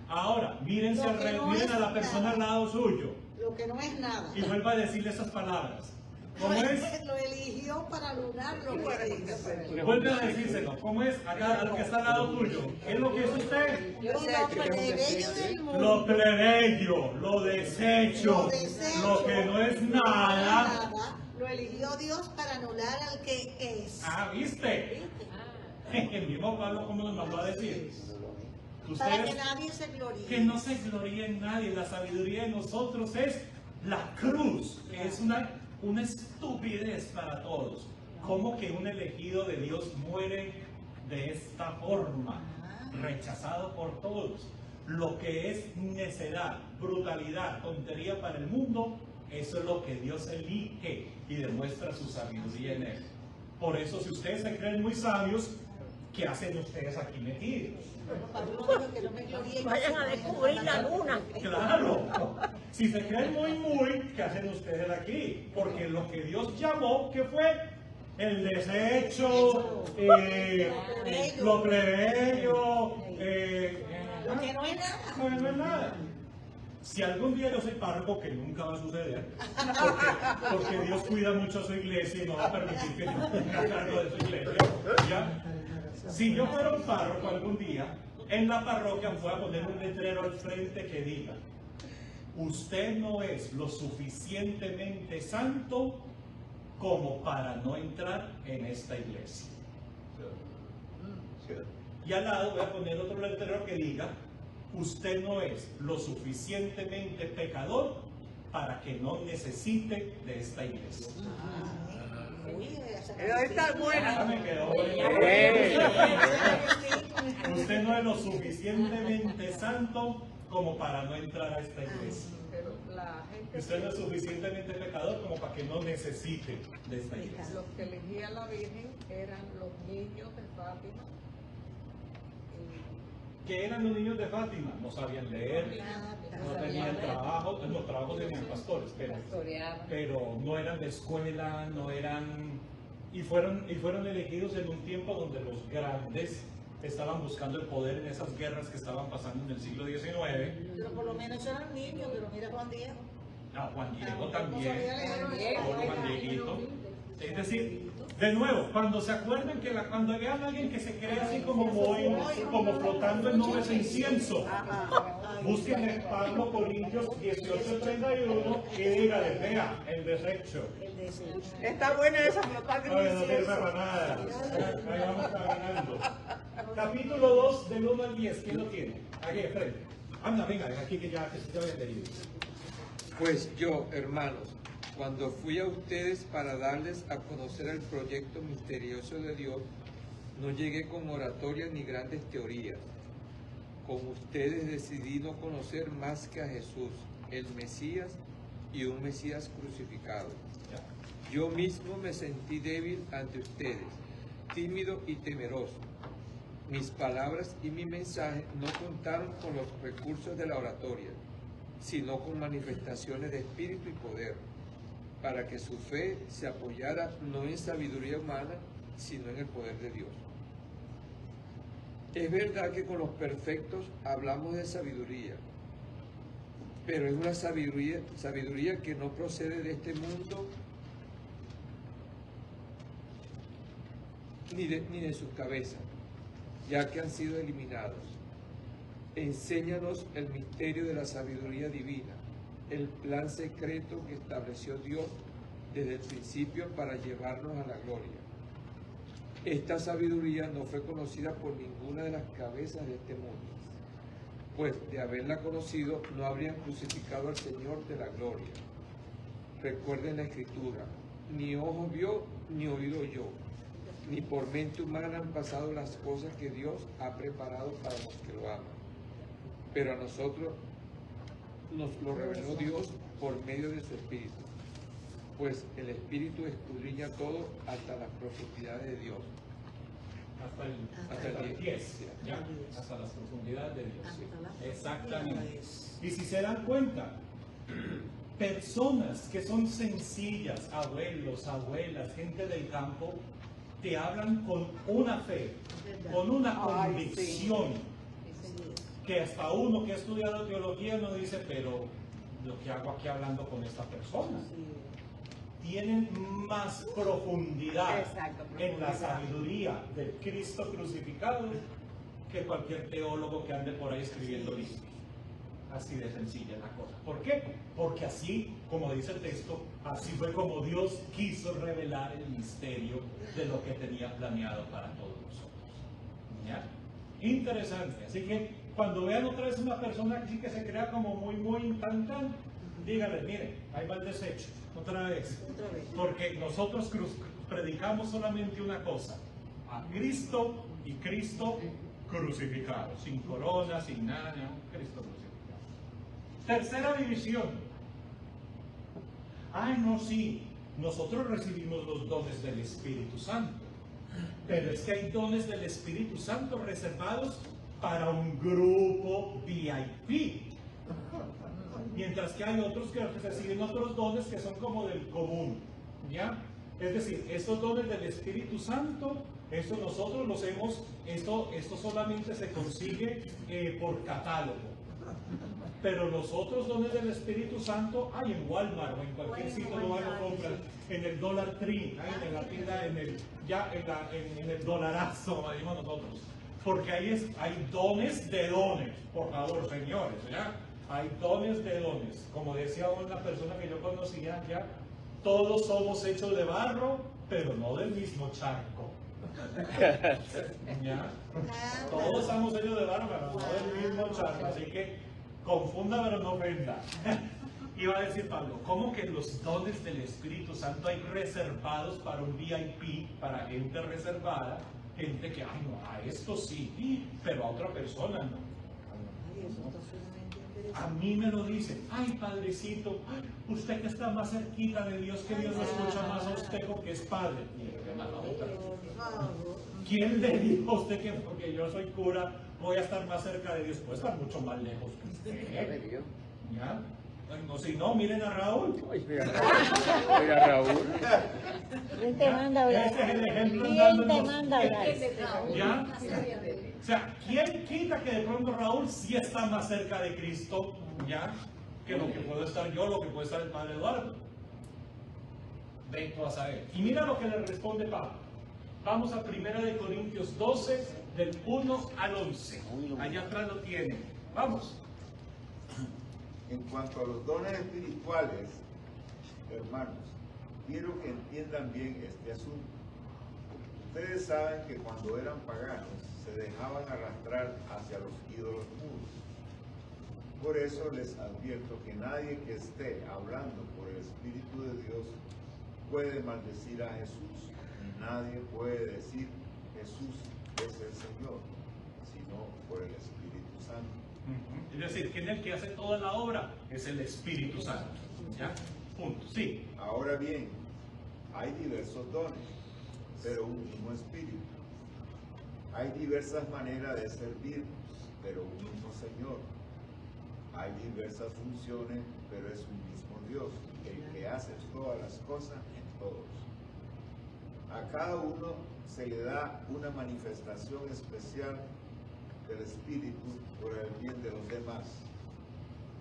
Ahora, mírense miren a la persona al lado suyo. Lo que no es nada. Y vuelva a decirle esas palabras. ¿Cómo es? Lo eligió para anular lo que es. Vuelve a decírselo. ¿Cómo es? Acá, al que está al lado tuyo. ¿Qué es lo que es usted? Lo plebeyo del mundo. Lo plebeyo, lo desecho, lo que no es nada. Lo eligió Dios para anular al que es. Ah, ¿viste? El mismo Pablo, ¿cómo nos mandó a decir? Para que nadie se gloríe. Que no se gloríe en nadie. La sabiduría de nosotros es la cruz. Es una estupidez para todos. ¿Cómo que un elegido de Dios muere de esta forma? Rechazado por todos. Lo que es necedad, brutalidad, tontería para el mundo, eso es lo que Dios elige y demuestra su sabiduría en él. Por eso, si ustedes se creen muy sabios, ¿qué hacen ustedes aquí metidos? Vayan a descubrir la luna. Claro. Si se creen muy, ¿qué hacen ustedes aquí? Porque lo que Dios llamó, ¿qué fue? El desecho, lo plebeyo, lo que no es nada. No es nada. Si algún día yo soy párroco, que nunca va a suceder, porque Dios cuida mucho a su iglesia y no va a permitir que yo me haga cargo de su iglesia, ¿ya? Si yo fuera un párroco algún día, en la parroquia voy a poner un letrero al frente que diga: usted no es lo suficientemente santo como para no entrar en esta iglesia. Y al lado voy a poner otro letrero que diga: usted no es lo suficientemente pecador para que no necesite de esta iglesia. Está buena. Me quedó bueno. Usted no es lo suficientemente santo como para no entrar a esta iglesia. Pero la gente, Usted no es suficientemente pecador como para que no necesite de esta iglesia. los que elegía a la Virgen eran los niños de Fátima. ¿Qué eran los niños de Fátima? No sabían leer, no tenían trabajo, los trabajos tenían pastores, pero no eran de escuela, no eran... Y fueron elegidos en un tiempo donde los grandes estaban buscando el poder en esas guerras que estaban pasando en el siglo XIX. Pero por lo menos eran niños, pero mira Juan Diego. Juan Diego también, Juan Dieguito. Es decir, de nuevo, cuando se acuerden que cuando vean a alguien que se cree así como como flotando en nubes de incienso, busquen en Pablo Corintios 18:31 y díganle: vea, el desecho. Está buena esa flotante. No sirve para nada. Ahí vamos caminando. Capítulo 2, del 1 al 10. ¿Quién lo tiene? Aquí, frente. Anda, venga, aquí que ya había leído. Pues yo, hermanos, cuando fui a ustedes para darles a conocer el proyecto misterioso de Dios, no llegué con oratoria ni grandes teorías. Con ustedes decidí no conocer más que a Jesús, el Mesías, y un Mesías crucificado. Yo mismo me sentí débil ante ustedes, tímido y temeroso. Mis palabras y mi mensaje no contaron con los recursos de la oratoria, sino con manifestaciones de espíritu y poder. para que su fe se apoyara no en sabiduría humana, sino en el poder de Dios. Es verdad que con los perfectos hablamos de sabiduría, pero es una sabiduría que no procede de este mundo ni de sus cabezas, ya que han sido eliminados. Enséñanos el misterio de la sabiduría divina, el plan secreto que estableció Dios desde el principio para llevarnos a la gloria. Esta sabiduría no fue conocida por ninguna de las cabezas de este mundo, pues de haberla conocido no habrían crucificado al Señor de la gloria. Recuerden la Escritura: ni ojo vio, ni oído oyó, ni por mente humana han pasado las cosas que Dios ha preparado para los que lo aman. Pero a nosotros nos lo reveló Dios por medio de su Espíritu, pues el Espíritu escudriña todo hasta las profundidades de Dios. Hasta el 10, ¿ya? Hasta las profundidades de Dios. Exactamente. Y si se dan cuenta, personas que son sencillas, abuelos, abuelas, gente del campo, te hablan con una fe, con una convicción, que hasta uno que ha estudiado teología nos dice, pero lo que hago aquí hablando con esta persona. Tienen más profundidad en la sabiduría del Cristo crucificado que cualquier teólogo que ande por ahí escribiendo libros. Así de sencilla la cosa. ¿Por qué? Porque así, como dice el texto, así fue como Dios quiso revelar el misterio de lo que tenía planeado para todos nosotros. ¿Ya? Interesante. Así que cuando vean otra vez una persona así que se crea como muy tan, díganle, mire, ahí va el desecho, otra vez. Porque nosotros predicamos solamente una cosa: a Cristo y Cristo crucificado, sin corona, sin nada, Cristo crucificado. Tercera división. Ay, no, sí, nosotros recibimos los dones del Espíritu Santo, pero es que hay dones del Espíritu Santo reservados para un grupo VIP, mientras que hay otros que reciben otros dones que son como del común, ¿ya? Es decir, estos dones del Espíritu Santo, eso nosotros los hemos, esto solamente se consigue por catálogo, pero los otros dones del Espíritu Santo hay en Walmart o en cualquier sitio lo van a comprar, en el Dollar Tree, en la tienda, en el dolarazo, como decimos nosotros. Porque ahí hay dones de dones, por favor, señores, ¿ya? Hay dones de dones. Como decía una persona que yo conocía, ¿ya? Todos somos hechos de barro, pero no del mismo charco. ¿Ya? Todos somos hechos de barro, pero no del mismo charco. Así que confunda, pero no ofenda. Iba a decir Pablo, ¿cómo que los dones del Espíritu Santo hay reservados para un VIP, para gente reservada? Gente que, ay, no, a esto sí, pero a otra persona no. A mí me lo dicen, ay, padrecito, usted que está más cerquita de Dios, que Dios lo escucha más a usted porque es padre. ¿Quién le dijo a usted que porque yo soy cura voy a estar más cerca de Dios? Puede estar mucho más lejos que usted. ¿Ya? No, si no, miren a Raúl. Mira a Raúl. ¿Quién te manda a hablar? Ese es el ejemplo. ¿Quién te manda a hablar? ¿Ya? O sea, ¿quién quita que de pronto Raúl sí está más cerca de Cristo, ya, que lo que puedo estar yo, lo que puede estar el padre Eduardo? Ven tú a saber. Y mira lo que le responde Pablo. Vamos a 1 Corintios 12, del 1 al 11. Allá atrás lo tienen. Vamos. En cuanto a los dones espirituales, hermanos, quiero que entiendan bien este asunto. Ustedes saben que cuando eran paganos se dejaban arrastrar hacia los ídolos mudos. Por eso les advierto que nadie que esté hablando por el Espíritu de Dios puede maldecir a Jesús, ni nadie puede decir Jesús es el Señor, sino por el Espíritu Santo. Es decir, ¿quién es el que hace toda la obra? Es el Espíritu Santo. ¿Ya? Punto. Sí. Ahora bien, hay diversos dones, pero un mismo Espíritu. Hay diversas maneras de servir, pero un mismo Señor. Hay diversas funciones, pero es un mismo Dios, el que hace todas las cosas en todos. A cada uno se le da una manifestación especial del Espíritu por el bien de los demás.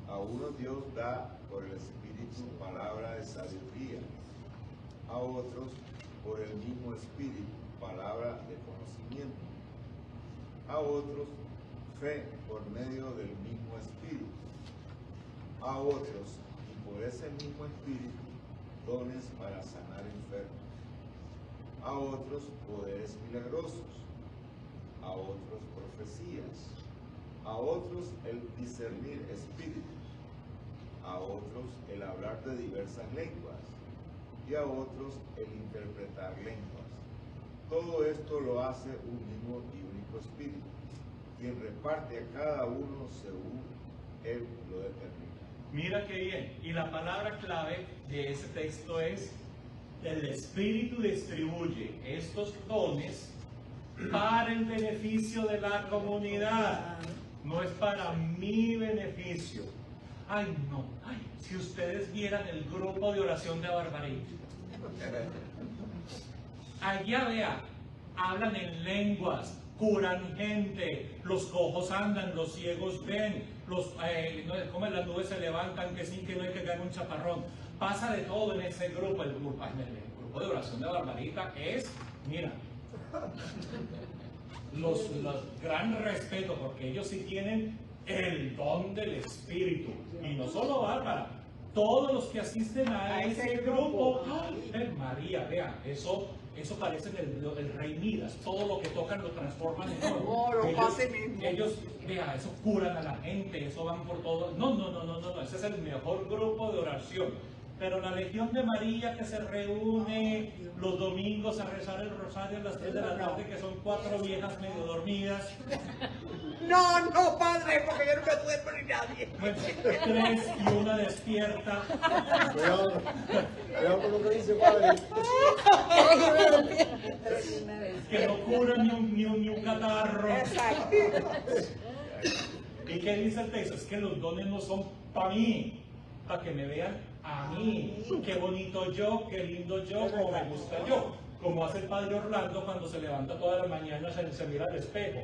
A uno Dios da por el Espíritu palabra de sabiduría, a otros por el mismo Espíritu palabra de conocimiento, a otros fe por medio del mismo Espíritu, a otros y por ese mismo Espíritu dones para sanar enfermos, a otros poderes milagrosos, a otros profecías, a otros el discernir espíritus, a otros el hablar de diversas lenguas y a otros el interpretar lenguas. Todo esto lo hace un mismo y único Espíritu, quien reparte a cada uno según Él lo determina. Mira qué bien. Y la palabra clave de ese texto es: el Espíritu distribuye estos dones para el beneficio de la comunidad. No es para mi beneficio. Ay, no. Ay, si ustedes vieran el grupo de oración de Barbarita. Allá vea, hablan en lenguas, curan gente, los cojos andan, los ciegos ven, como las nubes se levantan, que sin que no hay que caer un chaparrón. Pasa de todo en ese grupo. El grupo de oración de Barbarita es, mira, los gran respeto, porque ellos sí tienen el don del Espíritu. Y no solo Bárbara, todos los que asisten a ese grupo. ¡Ay, María! Vea, eso parece el rey Midas. Todo lo que tocan lo transforman en oro. Ellos, vea, eso curan a la gente, eso van por todo. No, ese es el mejor grupo de oración. Pero la Legión de María, que se reúne los domingos a rezar el rosario a las 3 de la tarde, que son 4 viejas medio dormidas. No, padre, porque yo no me duermo ni nadie. Pues 3 y una despierta. Cuidado con lo que dice padre. Que no cura ni un catarro. Exacto. ¿Y qué dice el texto? Es que los dones no son para mí, para que me vean a mí. Qué bonito yo, qué lindo yo, como me gusta yo. Como hace el padre Orlando cuando se levanta todas las mañanas, se mira al espejo.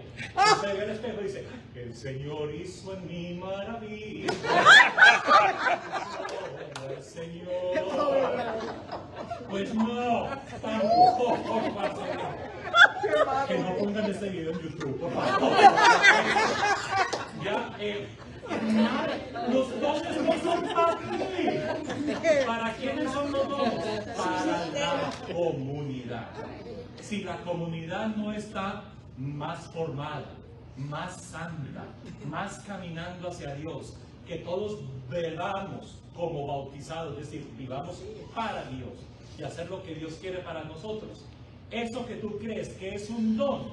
Se ve al espejo y dice: el Señor hizo en mí maravilla. El Señor. Pues no, tampoco pasa. Que no pongan este video en YouTube, por favor. Ya, los dones no son para ti. ¿Para quiénes son los dones? Para la comunidad. Si la comunidad no está más formada, más santa, más caminando hacia Dios, que todos velamos como bautizados, es decir, vivamos para Dios y hacer lo que Dios quiere para nosotros. Eso que tú crees que es un don,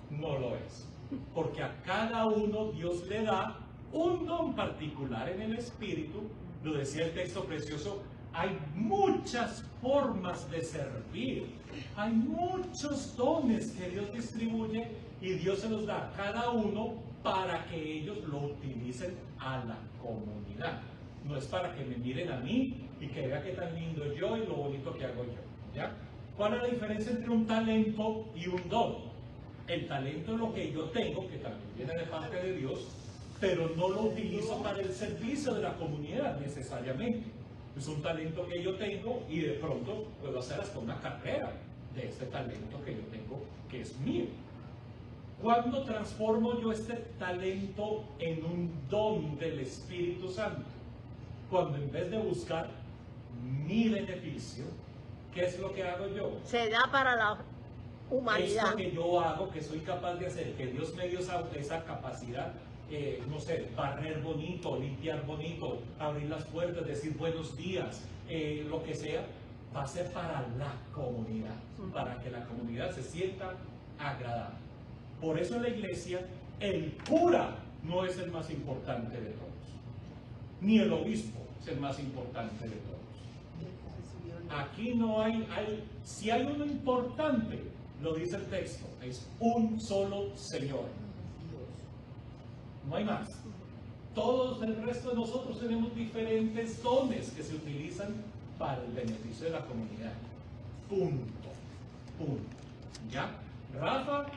no lo es. Porque a cada uno Dios le da un don particular en el Espíritu. Lo decía el texto precioso: hay muchas formas de servir, hay muchos dones que Dios distribuye y Dios se los da a cada uno para que ellos lo utilicen a la comunidad. No es para que me miren a mí y que vean qué tan lindo yo y lo bonito que hago yo, ¿ya? ¿Cuál es la diferencia entre un talento y un don? El talento es lo que yo tengo, que también viene de parte de Dios, pero no lo utilizo para el servicio de la comunidad necesariamente. Es un talento que yo tengo y de pronto puedo hacer hasta una carrera de este talento que yo tengo, que es mío. ¿Cuándo transformo yo este talento en un don del Espíritu Santo? Cuando en vez de buscar mi beneficio, ¿qué es lo que hago yo? Se da para la humanidad. Esto que yo hago, que soy capaz de hacer, que Dios me dio esa capacidad, no sé, barrer bonito, limpiar bonito, abrir las puertas, decir buenos días, lo que sea, va a ser para la comunidad, para que la comunidad se sienta agradable. Por eso en la iglesia el cura no es el más importante de todos, ni el obispo es el más importante de todos. Aquí no si hay uno importante, lo dice el texto, es un solo Señor. No hay más. Todos el resto de nosotros tenemos diferentes dones que se utilizan para el beneficio de la comunidad. Punto. ¿Ya? Rafa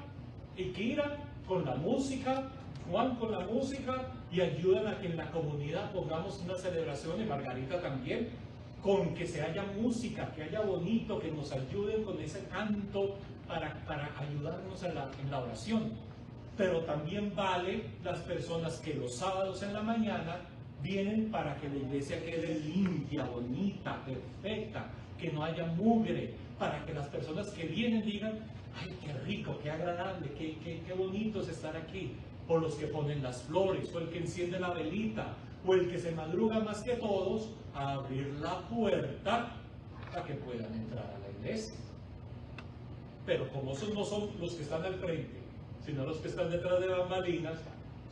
y Kira con la música, Juan con la música, y ayudan a que en la comunidad pongamos una celebración, y Margarita también, con que se haya música, que haya bonito, que nos ayuden con ese canto para ayudarnos en la oración. Pero también vale las personas que los sábados en la mañana vienen para que la iglesia quede limpia, bonita, perfecta, que no haya mugre, para que las personas que vienen digan, ay, qué rico, qué agradable, qué bonito es estar aquí. O los que ponen las flores, o el que enciende la velita, o el que se madruga más que todos a abrir la puerta para que puedan entrar a la iglesia. Pero como esos no son los que están al frente, sino los que están detrás de bambalinas,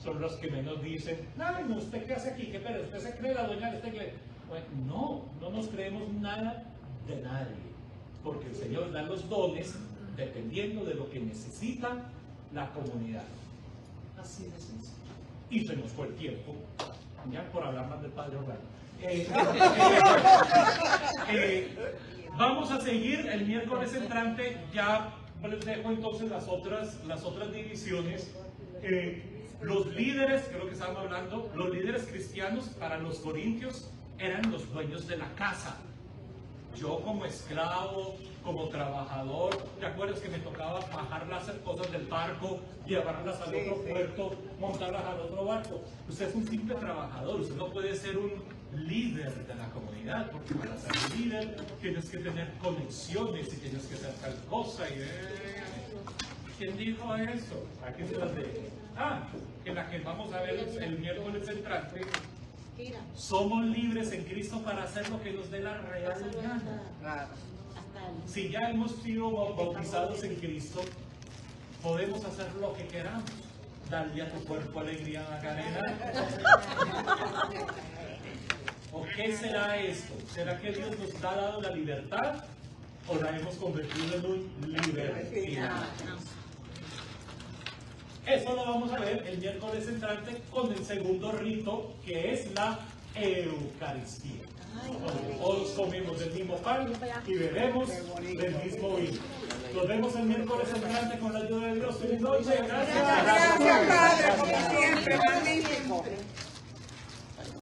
son los que menos dicen, ay, no, ¿usted qué hace aquí? ¿Qué pero usted se cree la dueña de esta iglesia? Bueno, no nos creemos nada de nadie, porque el Señor da los dones dependiendo de lo que necesita la comunidad. Así de sencillo. Y se nos fue el tiempo, ya por hablar más del Padre Orlando. Vamos a seguir el miércoles entrante, ya les dejo entonces las otras divisiones. Los líderes, creo que estábamos hablando, los líderes cristianos para los corintios eran los dueños de la casa. Yo como esclavo, como trabajador, ¿te acuerdas que me tocaba bajar las cosas del barco, llevarlas al otro puerto, montarlas al otro barco? Usted es un simple trabajador, usted no puede ser un líder de la comunidad, porque para ser líder tienes que tener conexiones y tienes que hacer tal cosa. ¿Quién dijo eso? ¿A quién se las dije? Que la que vamos a ver el miércoles entrante. Somos libres en Cristo para hacer lo que nos dé la real gana. Si ya hemos sido bautizados en Cristo, podemos hacer lo que queramos. Darle a tu cuerpo alegría, Macarena. ¿O qué será esto? ¿Será que Dios nos ha dado la libertad o la hemos convertido en un libertinaje? Eso lo vamos a ver el miércoles entrante con el segundo rito, que es la Eucaristía. Todos comemos del mismo pan y bebemos del mismo vino. Nos vemos el miércoles entrante con la ayuda de Dios. Feliz noche. Gracias. Gracias, Padre, como siempre, magnífico.